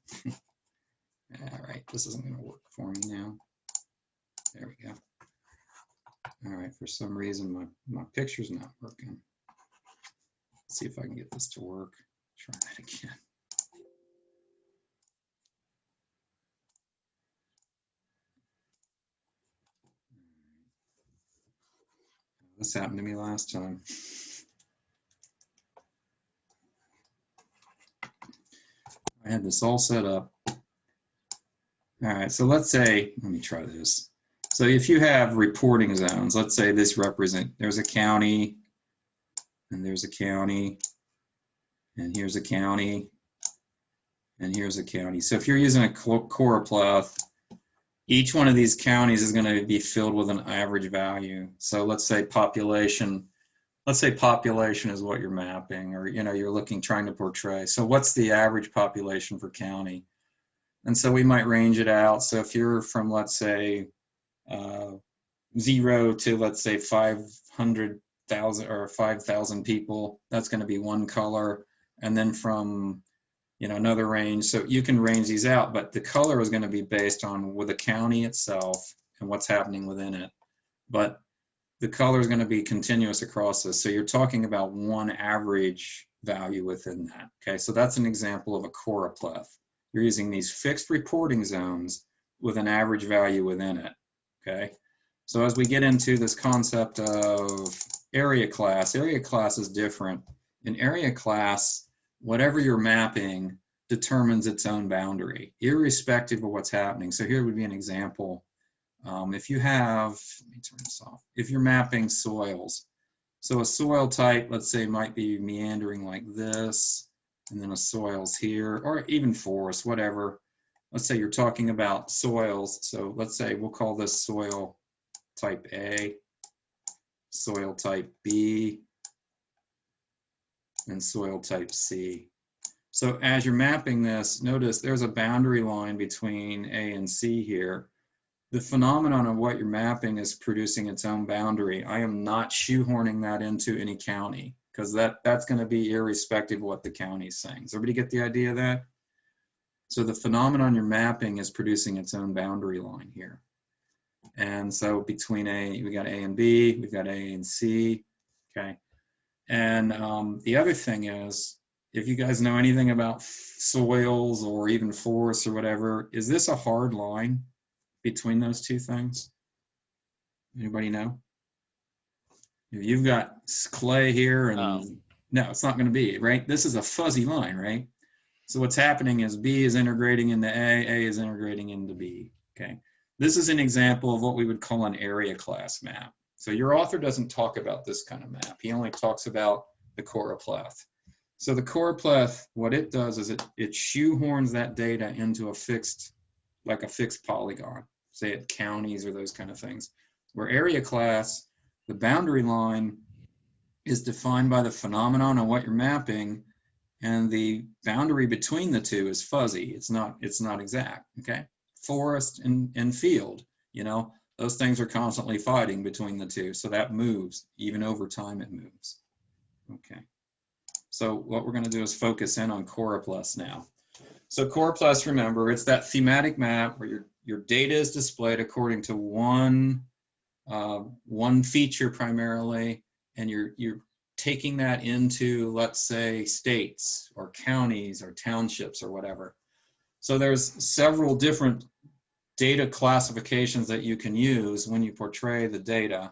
All right, this isn't going to work for me now. There we go. All right, for some reason my picture's not working. Let's see if I can get this to work. Try that again. This happened to me last time. I had this all set up. All right, so let's say, let me try this. So if you have reporting zones, let's say this there's a county, and there's a county, and here's a county, and here's a county. So if you're using a choropleth, each one of these counties is going to be filled with an average value. So let's say population is what you're mapping, or you're trying to portray. So what's the average population for county? And so we might range it out. So if you're from, let's say, 0 to, let's say, 500,000 or 5,000 people, that's going to be one color. And then from, another range. So you can range these out, but the color is going to be based on with the county itself and what's happening within it. But the color is going to be continuous across this. So you're talking about one average value within that. Okay, so that's an example of a choropleth. You're using these fixed reporting zones with an average value within it. Okay, so as we get into this concept of area class is different. In area class, whatever you're mapping determines its own boundary, irrespective of what's happening. So here would be an example. If you have, let me turn this off. If you're mapping soils, so a soil type, let's say, might be meandering like this, and then a soil's here, or even forest, whatever. Let's say you're talking about soils. So let's say we'll call this soil type A, soil type B, and soil type C. So as you're mapping this, notice there's a boundary line between A and C here. The phenomenon of what you're mapping is producing its own boundary. I am not shoehorning that into any county because that's going to be irrespective of what the county is saying. Does everybody get the idea of that? So the phenomenon you're mapping is producing its own boundary line here. And so between we got A and B, we've got A and C, okay? And the other thing is, if you guys know anything about soils or even forests or whatever, is this a hard line between those two things? Anybody know? If you've got clay here and No, it's not going to be, right? This is a fuzzy line, right? So what's happening is B is integrating into A is integrating into B, okay? This is an example of what we would call an area class map. So your author doesn't talk about this kind of map. He only talks about the choropleth. So the choropleth, what it does is it shoehorns that data into a fixed, like a fixed polygon, say at counties or those kind of things. Where area class, the boundary line is defined by the phenomenon of what you're mapping, and the boundary between the two is fuzzy. It's not exact, okay? Forest and field, you know, those things are constantly fighting between the two. So that moves, even over time it moves. Okay. So what we're going to do is focus in on choropleth now. So choropleth, remember, it's that thematic map where your data is displayed according to one feature primarily, and you're taking that into, let's say, states or counties or townships or whatever. So there's several different data classifications that you can use when you portray the data.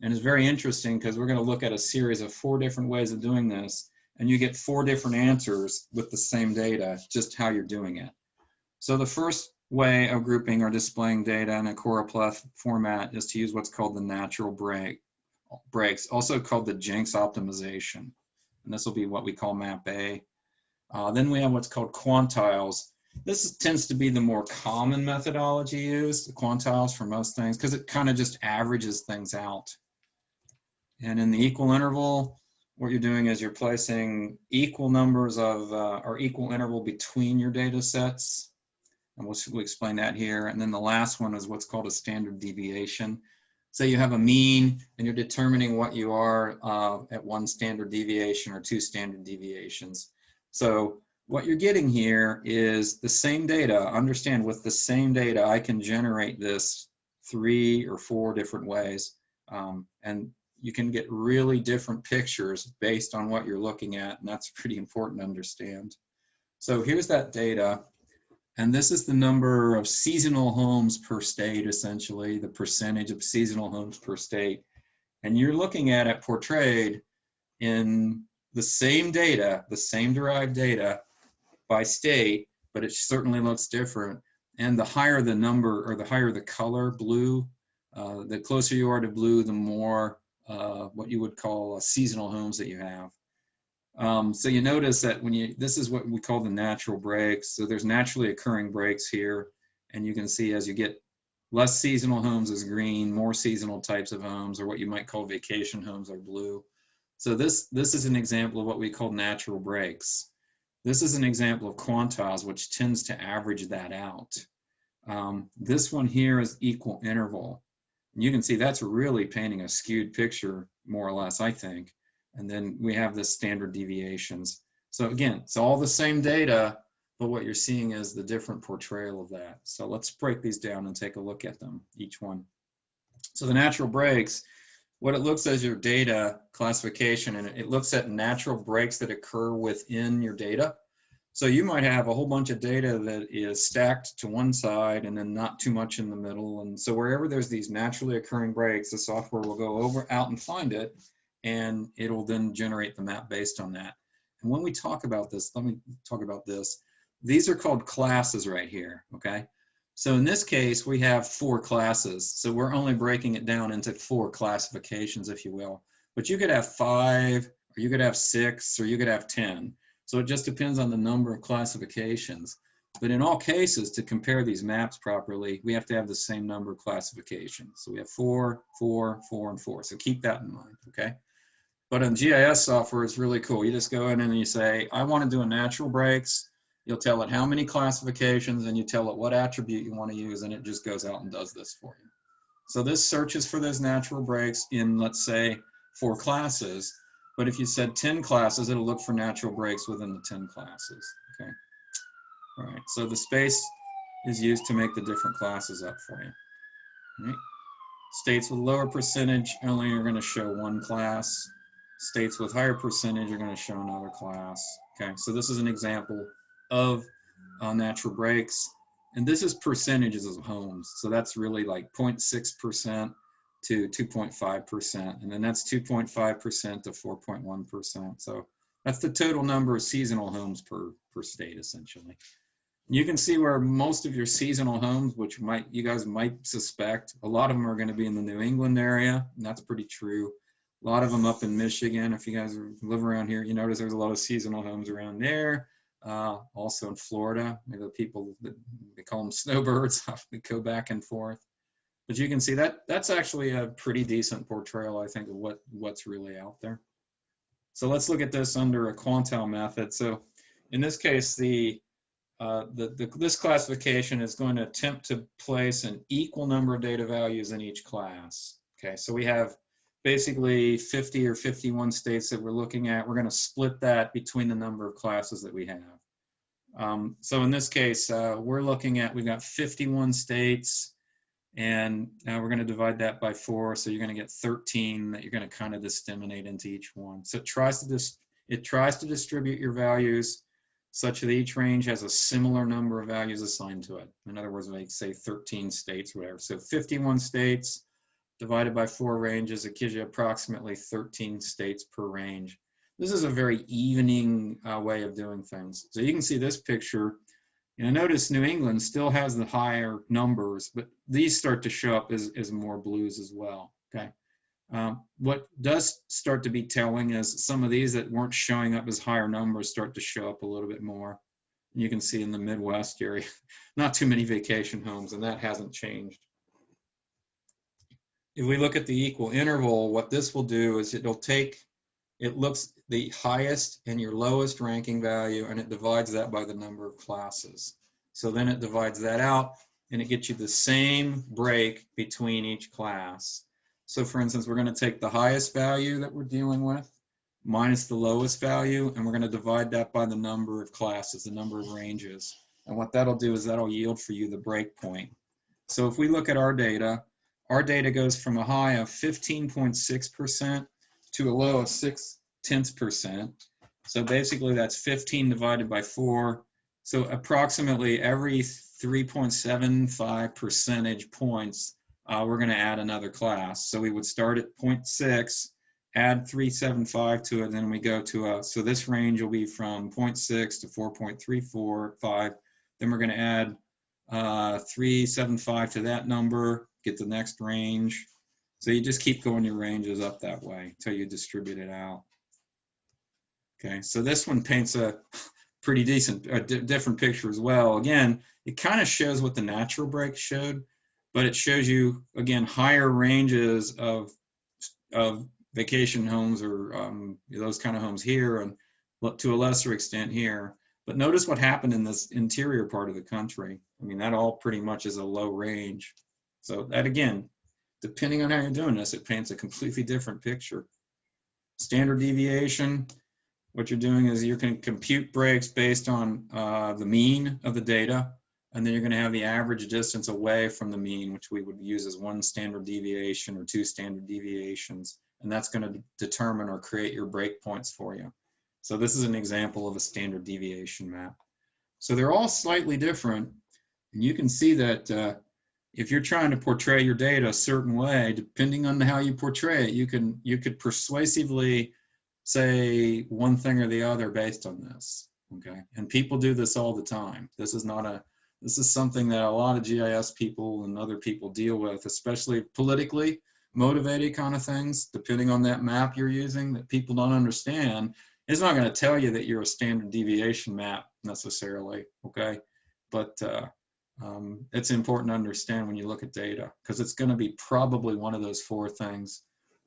And it's very interesting because we're going to look at a series of 4 different ways of doing this, and you get 4 different answers with the same data, just how you're doing it. So the first way of grouping or displaying data in a choropleth format is to use what's called the natural breaks, also called the Jenks optimization. And this will be what we call map A. Then we have what's called quantiles. This tends to be the more common methodology used, the quantiles for most things, because it kind of just averages things out. And in the equal interval, what you're doing is you're placing equal numbers of, or equal interval between your data sets. And we'll explain that here. And then the last one is what's called a standard deviation. So you have a mean and you're determining what you are at 1 standard deviation or 2 standard deviations. So what you're getting here is the same data. Understand, with the same data, I can generate this 3 or 4 different ways. And you can get really different pictures based on what you're looking at. And that's pretty important to understand. So here's that data. And this is the number of seasonal homes per state, essentially, the percentage of seasonal homes per state. And you're looking at it portrayed in the same data, the same derived data by state, but it certainly looks different. And the higher the number, or the higher the color, blue, the closer you are to blue, the more what you would call seasonal homes that you have. So you notice that this is what we call the natural breaks. So there's naturally occurring breaks here. And you can see as you get less seasonal homes is green, more seasonal types of homes, or what you might call vacation homes, are blue. So this is an example of what we call natural breaks. This is an example of quantiles, which tends to average that out. This one here is equal interval. And you can see that's really painting a skewed picture, more or less, I think. And then we have the standard deviations. So again, it's all the same data, but what you're seeing is the different portrayal of that. So let's break these down and take a look at them, each one. So the natural breaks, what it looks as your data classification, and it looks at natural breaks that occur within your data. So you might have a whole bunch of data that is stacked to one side and then not too much in the middle. And so wherever there's these naturally occurring breaks, the software will go out and find it, and it'll then generate the map based on that. And when we talk about this, let me talk about this. These are called classes right here, okay? So in this case, we have 4 classes. So we're only breaking it down into 4 classifications, if you will. But you could have 5, or you could have 6, or you could have 10. So it just depends on the number of classifications. But in all cases, to compare these maps properly, we have to have the same number of classifications. So we have 4, 4, 4, and 4. So keep that in mind, okay? But in GIS software, it's really cool. You just go in and you say, I want to do a natural breaks. You'll tell it how many classifications, and you tell it what attribute you want to use, and it just goes out and does this for you. So this searches for those natural breaks in, let's say, 4 classes. But if you said 10 classes, it'll look for natural breaks within the 10 classes, okay? All right, so the space is used to make the different classes up for you. All right. States with lower percentage only are going to show 1 class. States with higher percentage are going to show another class. Okay, so this is an example of natural breaks. And this is percentages of homes. So that's really like 0.6%. to 2.5%, and then that's 2.5% to 4.1%. So that's the total number of seasonal homes per state, essentially. You can see where most of your seasonal homes, which you guys might suspect, a lot of them are going to be in the New England area, and that's pretty true. A lot of them up in Michigan. If you guys live around here, you notice there's a lot of seasonal homes around there. Also in Florida, maybe the people that they call them snowbirds, they go back and forth. But you can see that that's actually a pretty decent portrayal, I think, of what's really out there. So let's look at this under a quantile method. So in this case, this classification is going to attempt to place an equal number of data values in each class. Okay, so we have basically 50 or 51 states that we're looking at. We're going to split that between the number of classes that we have. So in this case, we're looking at, we've got 51 states, and we're going to divide that by 4. So you're going to get 13 that you're going to kind of disseminate into each one. So it tries to distribute your values such that each range has a similar number of values assigned to it. In other words, like say 13 states, whatever. So 51 states divided by 4 ranges, it gives you approximately 13 states per range. This is a very evening way of doing things. So you can see this picture. Notice New England still has the higher numbers, but these start to show up as more blues as well. Okay. What does start to be telling is some of these that weren't showing up as higher numbers start to show up a little bit more. You can see in the Midwest area, not too many vacation homes, and that hasn't changed. If we look at the equal interval, what this will do is it looks the highest and your lowest ranking value, and it divides that by the number of classes. So then it divides that out, and it gets you the same break between each class. So for instance, we're going to take the highest value that we're dealing with minus the lowest value, and we're going to divide that by the number of classes, the number of ranges. And what that'll do is that'll yield for you the break point. So if we look at our data goes from a high of 15.6% to a low of 0.6%. So basically that's 15 divided by 4. So approximately every 3.75 percentage points, we're going to add another class. So we would start at 0.6, add 375 to it, and then we go to so this range will be from 0.6 to 4.345. Then we're going to add 375 to that number, get the next range. So you just keep going your ranges up that way until you distribute it out. Okay, so this one paints a pretty decent, different picture as well. Again, it kind of shows what the natural break showed, but it shows you, again, higher ranges of vacation homes or those kind of homes here, and to a lesser extent here. But notice what happened in this interior part of the country. I mean, that all pretty much is a low range. So that, again, depending on how you're doing this, it paints a completely different picture. Standard deviation, what you're doing is you can compute breaks based on the mean of the data, and then you're going to have the average distance away from the mean, which we would use as 1 standard deviation or 2 standard deviations, and that's going to determine or create your breakpoints for you. So this is an example of a standard deviation map. So they're all slightly different, and you can see that if you're trying to portray your data a certain way, depending on how you portray it, you could persuasively say one thing or the other based on this. Okay, and people do this all the time. This is something that a lot of GIS people and other people deal with, especially politically motivated kind of things, depending on that map you're using that people don't understand. It's not going to tell you that you're a standard deviation map necessarily, okay? But it's important to understand when you look at data, because it's going to be probably one of those 4 things.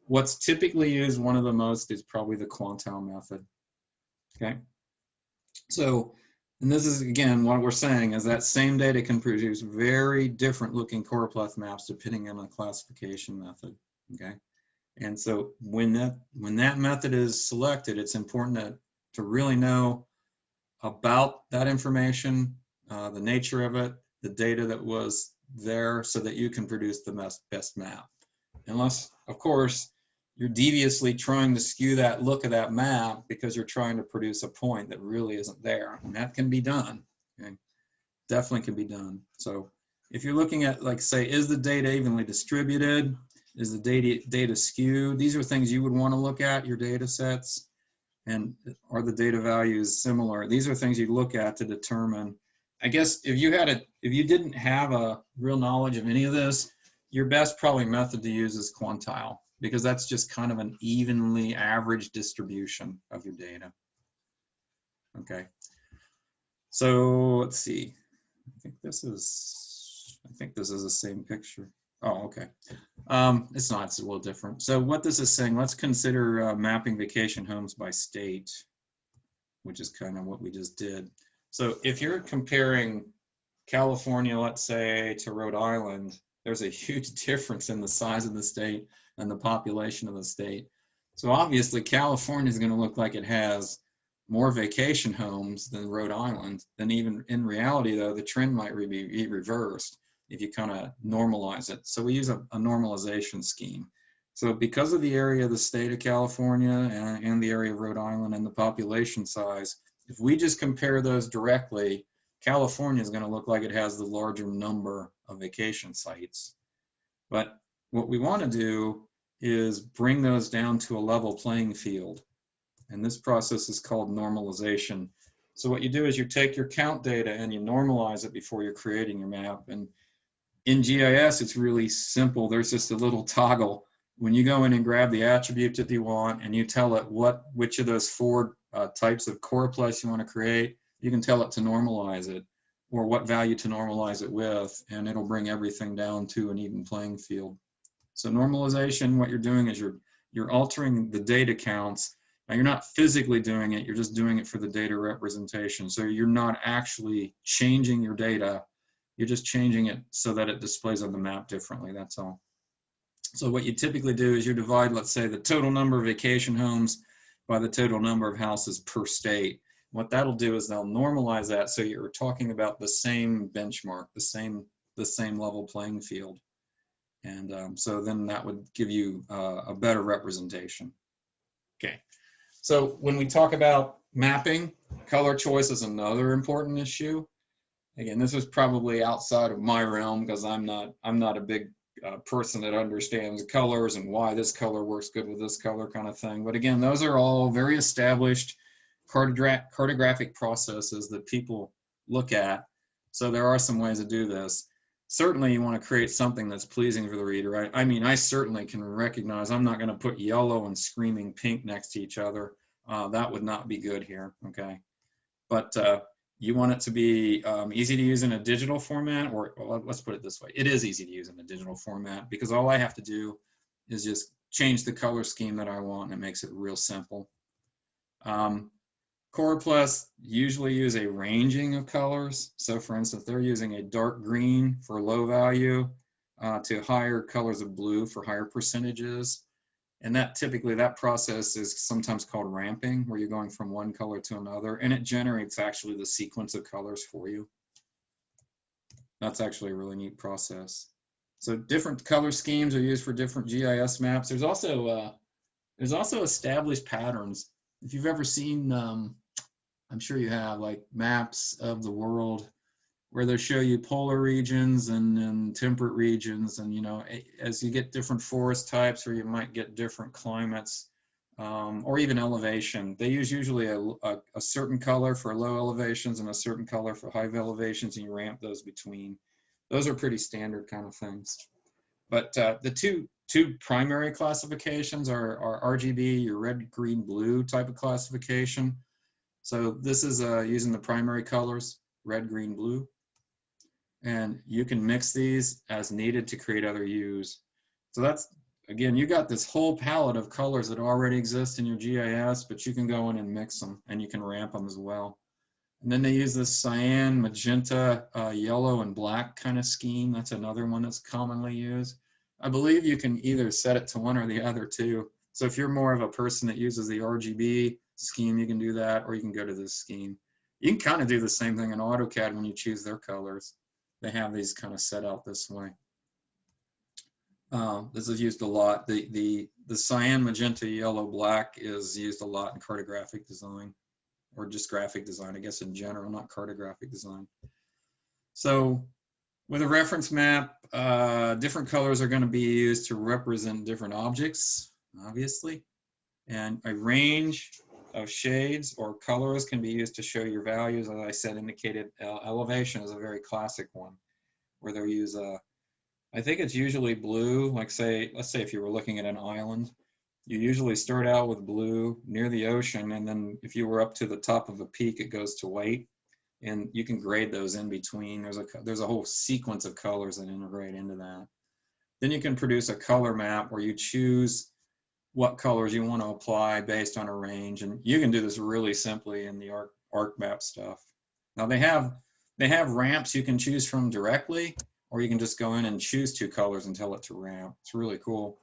What's typically used, one of the most, is probably the quantile method, okay? So, and this is, again, what we're saying is that same data can produce very different looking choropleth maps depending on the classification method, okay? And so when that method is selected, it's important to really know about that information, the nature of it, the data that was there, so that you can produce the best map. Unless, of course, you're deviously trying to skew that look of that map because you're trying to produce a point that really isn't there. And that can be done. Okay? Definitely can be done. So if you're looking at, like, say, is the data evenly distributed? Is the data skewed? These are things you would want to look at, your data sets. And are the data values similar? These are things you look at to determine. I guess if you didn't have a real knowledge of any of this, your best probably method to use is quantile, because that's just kind of an evenly average distribution of your data. Okay. So let's see. I think this is the same picture. Oh, okay. It's not, it's a little different. So what this is saying, let's consider mapping vacation homes by state, which is kind of what we just did. So if you're comparing California, let's say, to Rhode Island, there's a huge difference in the size of the state and the population of the state. So obviously California is going to look like it has more vacation homes than Rhode Island. Then even in reality, though, the trend might be reversed if you kind of normalize it. So we use a normalization scheme. So because of the area of the state of California and the area of Rhode Island and the population size, if we just compare those directly, California is going to look like it has the larger number of vacation sites. But what we want to do is bring those down to a level playing field. And this process is called normalization. So what you do is you take your count data and you normalize it before you're creating your map. And in GIS, it's really simple. There's just a little toggle. When you go in and grab the attribute that you want and you tell it which of those four types of choropleth you want to create, you can tell it to normalize it or what value to normalize it with, and it'll bring everything down to an even playing field. So normalization, what you're doing is you're altering the data counts. Now you're not physically doing it, you're just doing it for the data representation. So you're not actually changing your data, you're just changing it so that it displays on the map differently, that's all. So what you typically do is you divide, let's say, the total number of vacation homes by the total number of houses per state. What that'll do is they'll normalize that so you're talking about the same benchmark, the same level playing field. And so then that would give you a better representation. Okay, so when we talk about mapping, color choice is another important issue. Again, this is probably outside of my realm because I'm not a big person that understands colors and why this color works good with this color kind of thing. But again, those are all very established cartographic processes that people look at. So there are some ways to do this. Certainly you want to create something that's pleasing for the reader. I mean, I certainly can recognize I'm not going to put yellow and screaming pink next to each other. That would not be good here, okay? But you want it to be easy to use in a digital format, or well, let's put it this way. It is easy to use in a digital format because all I have to do is just change the color scheme that I want, and it makes it real simple. Choropleths usually use a ranging of colors. So for instance, they're using a dark green for low value to higher colors of blue for higher percentages. And that typically, that process is sometimes called ramping, where you're going from one color to another, and it generates actually the sequence of colors for you. That's actually a really neat process. So different color schemes are used for different GIS maps. There's also established patterns. If you've ever seen, I'm sure you have, like maps of the world where they show you polar regions and temperate regions, and you know, as you get different forest types, or you might get different climates, or even elevation, they use usually a certain color for low elevations and a certain color for high elevations, and you ramp those between. Those are pretty standard kind of things. But the two primary classifications are RGB, your red, green, blue type of classification. So this is using the primary colors, red, green, blue. And you can mix these as needed to create other hues. So that's, again, you got this whole palette of colors that already exist in your GIS, but you can go in and mix them, and you can ramp them as well. And then they use this cyan, magenta, yellow, and black kind of scheme. That's another one that's commonly used. I believe you can either set it to one or the other too. So if you're more of a person that uses the RGB scheme, you can do that, or you can go to this scheme. You can kind of do the same thing in AutoCAD when you choose their colors. They have these kind of set out this way. This is used a lot. The cyan, magenta, yellow, black is used a lot in cartographic design, or just graphic design, I guess in general, not cartographic design. So With a reference map, different colors are going to be used to represent different objects, obviously. And a range of shades or colors can be used to show your values. As I said, indicated elevation is a very classic one, where they'll use I think it's usually blue. Like let's say if you were looking at an island, you usually start out with blue near the ocean, and then if you were up to the top of a peak, it goes to white. And you can grade those in between. There's a whole sequence of colors that integrate into that. Then you can produce a color map where you choose what colors you want to apply based on a range. And you can do this really simply in the ArcMap stuff. Now they have ramps you can choose from directly, or you can just go in and choose two colors and tell it to ramp. It's really cool.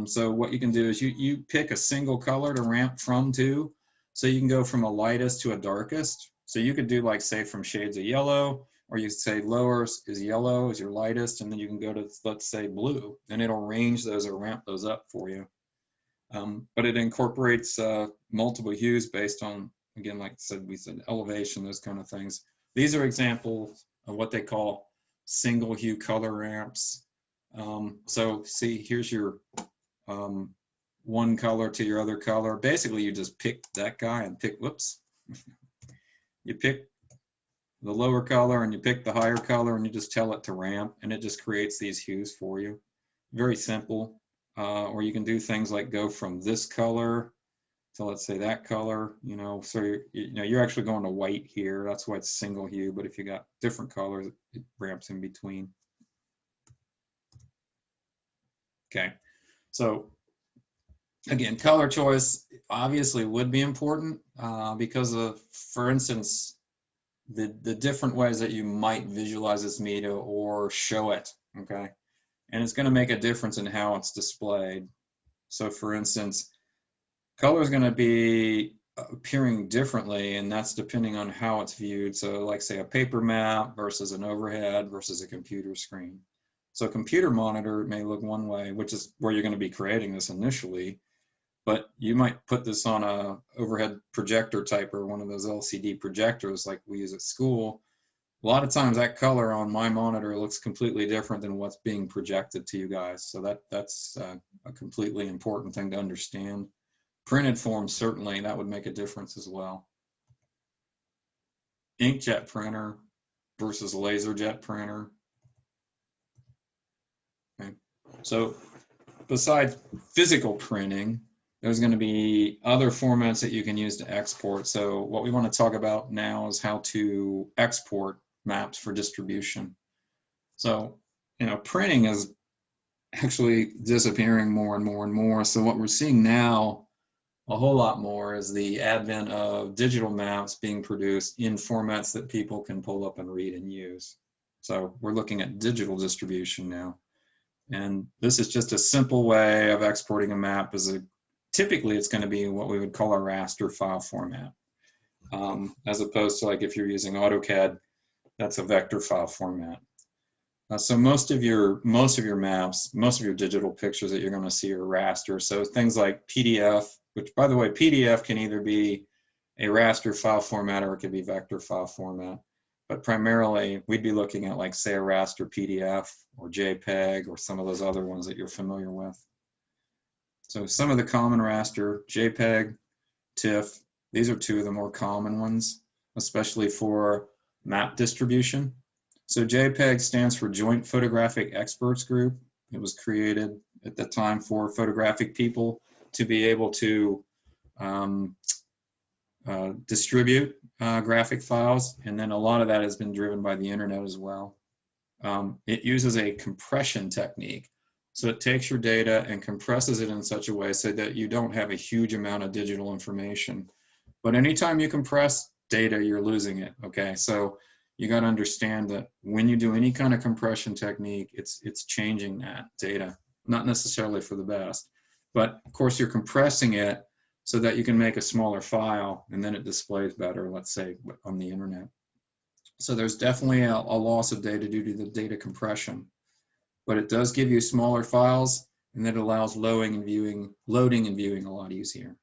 So what you can do is you pick a single color to ramp from to, so you can go from a lightest to a darkest. So you could do like, say, from shades of yellow, or you say lower is yellow is your lightest, and then you can go to, let's say, blue, and it'll range those or ramp those up for you. But it incorporates multiple hues based on, again, like we said, elevation, those kind of things. These are examples of what they call single hue color ramps. So see, here's your one color to your other color. Basically, you just pick that guy and pick, whoops. You pick the lower color and you pick the higher color and you just tell it to ramp, and it just creates these hues for you. Very simple. Or you can do things like go from this color to, let's say, that color, so you're actually going to white here. That's why it's single hue, but if you got different colors, it ramps in between. Okay, so again, color choice obviously would be important because of, for instance, the different ways that you might visualize this media or show it, okay? And it's going to make a difference in how it's displayed. So for instance, color is going to be appearing differently, and that's depending on how it's viewed. So like, say, a paper map versus an overhead versus a computer screen. So a computer monitor may look one way, which is where you're going to be creating this initially, but you might put this on a overhead projector type, or one of those LCD projectors like we use at school. A lot of times that color on my monitor looks completely different than what's being projected to you guys. So that's a completely important thing to understand. Printed form, certainly, that would make a difference as well. Inkjet printer versus laserjet printer. Okay. So besides physical printing, there's going to be other formats that you can use to export. So what we want to talk about now is how to export maps for distribution. So, printing is actually disappearing more and more and more. So what we're seeing now a whole lot more is the advent of digital maps being produced in formats that people can pull up and read and use. So we're looking at digital distribution now. And this is just a simple way of exporting a map. Typically it's going to be what we would call a raster file format, as opposed to, like, if you're using AutoCAD, that's a vector file format. So most of your maps, most of your digital pictures that you're going to see are raster. So things like PDF, which, by the way, PDF can either be a raster file format or it could be vector file format. But primarily, we'd be looking at, like, say, a raster PDF or JPEG or some of those other ones that you're familiar with. So some of the common raster, JPEG, TIFF, these are two of the more common ones, especially for map distribution. So JPEG stands for Joint Photographic Experts Group. It was created at the time for photographic people to be able to distribute graphic files, and then a lot of that has been driven by the internet as well. It uses a compression technique. So it takes your data and compresses it in such a way so that you don't have a huge amount of digital information. But anytime you compress data, you're losing it, okay? So you got to understand that when you do any kind of compression technique, it's changing that data, not necessarily for the best. But of course, you're compressing it so that you can make a smaller file, and then it displays better, let's say, on the internet. So there's definitely a loss of data due to the data compression. But it does give you smaller files, and that allows loading and viewing a lot easier.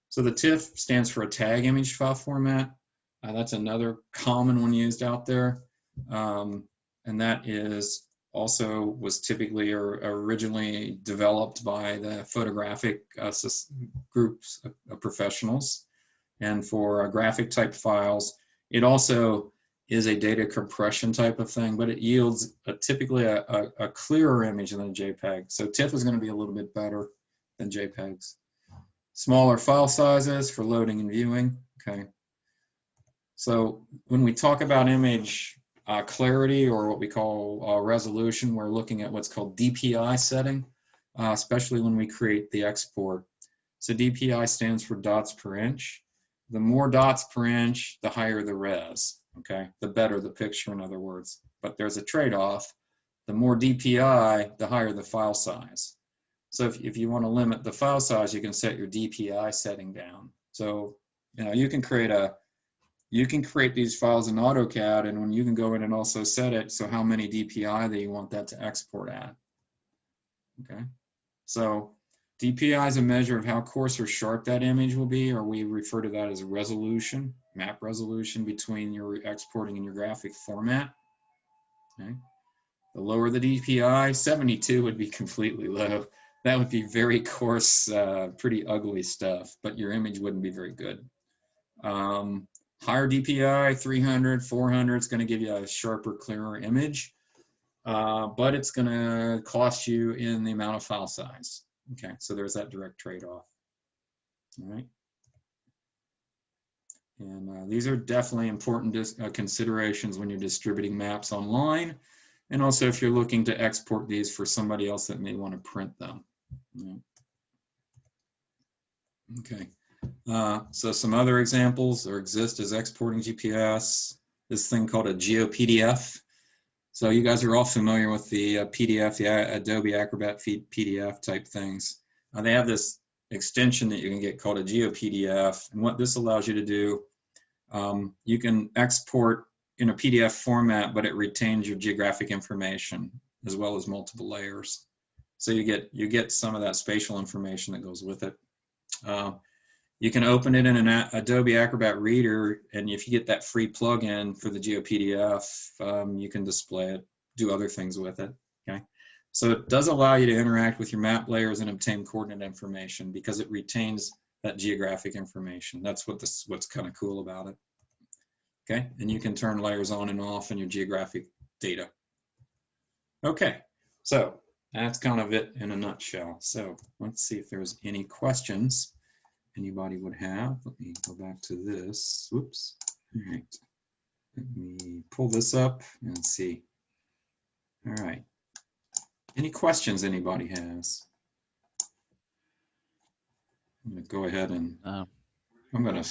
So the TIFF stands for a tag image file format. That's another common one used out there. and that is also was typically or originally developed by the photographic groups of professionals. And for graphic type files, it also is a data compression type of thing, but it yields typically a clearer image than a JPEG. So TIFF is going to be a little bit better than JPEGs. Smaller file sizes for loading and viewing. Okay. So when we talk about image clarity, or what we call resolution, we're looking at what's called DPI setting, especially when we create the export. So DPI stands for dots per inch. The more dots per inch, the higher the res, okay? The better the picture, in other words. But there's a trade-off. The more DPI, the higher the file size. So if you want to limit the file size, you can set your DPI setting down. So, you know, you can create these files in AutoCAD, and when you can go in and also set it so how many DPI that you want that to export at. Okay, so DPI is a measure of how coarse or sharp that image will be, or we refer to that as resolution, map resolution between your exporting and your graphic format. Okay, the lower the DPI, 72 would be completely low. That would be very coarse, pretty ugly stuff, but your image wouldn't be very good. Higher DPI, 300, 400, it's going to give you a sharper, clearer image, but it's going to cost you in the amount of file size. Okay, so there's that direct trade-off. All right. And these are definitely important considerations when you're distributing maps online, and also if you're looking to export these for somebody else that may want to print them. Right. Okay. So some other examples there exist as exporting GPS, this thing called a GeoPDF. So you guys are all familiar with the PDF, the Adobe Acrobat PDF type things. They have this extension that you can get called a GeoPDF. And what this allows you to do, you can export in a PDF format, but it retains your geographic information as well as multiple layers. So you get some of that spatial information that goes with it. You can open it in an Adobe Acrobat Reader, and if you get that free plugin for the GeoPDF, you can display it, do other things with it. Okay, so it does allow you to interact with your map layers and obtain coordinate information because it retains that geographic information. That's what's kind of cool about it. Okay, and you can turn layers on and off in your geographic data. Okay, so that's kind of it in a nutshell. So let's see if there's any questions anybody would have. Let me go back to this. Whoops. All right. Let me pull this up and see. All right. Any questions anybody has? I'm going to go ahead and I'm going to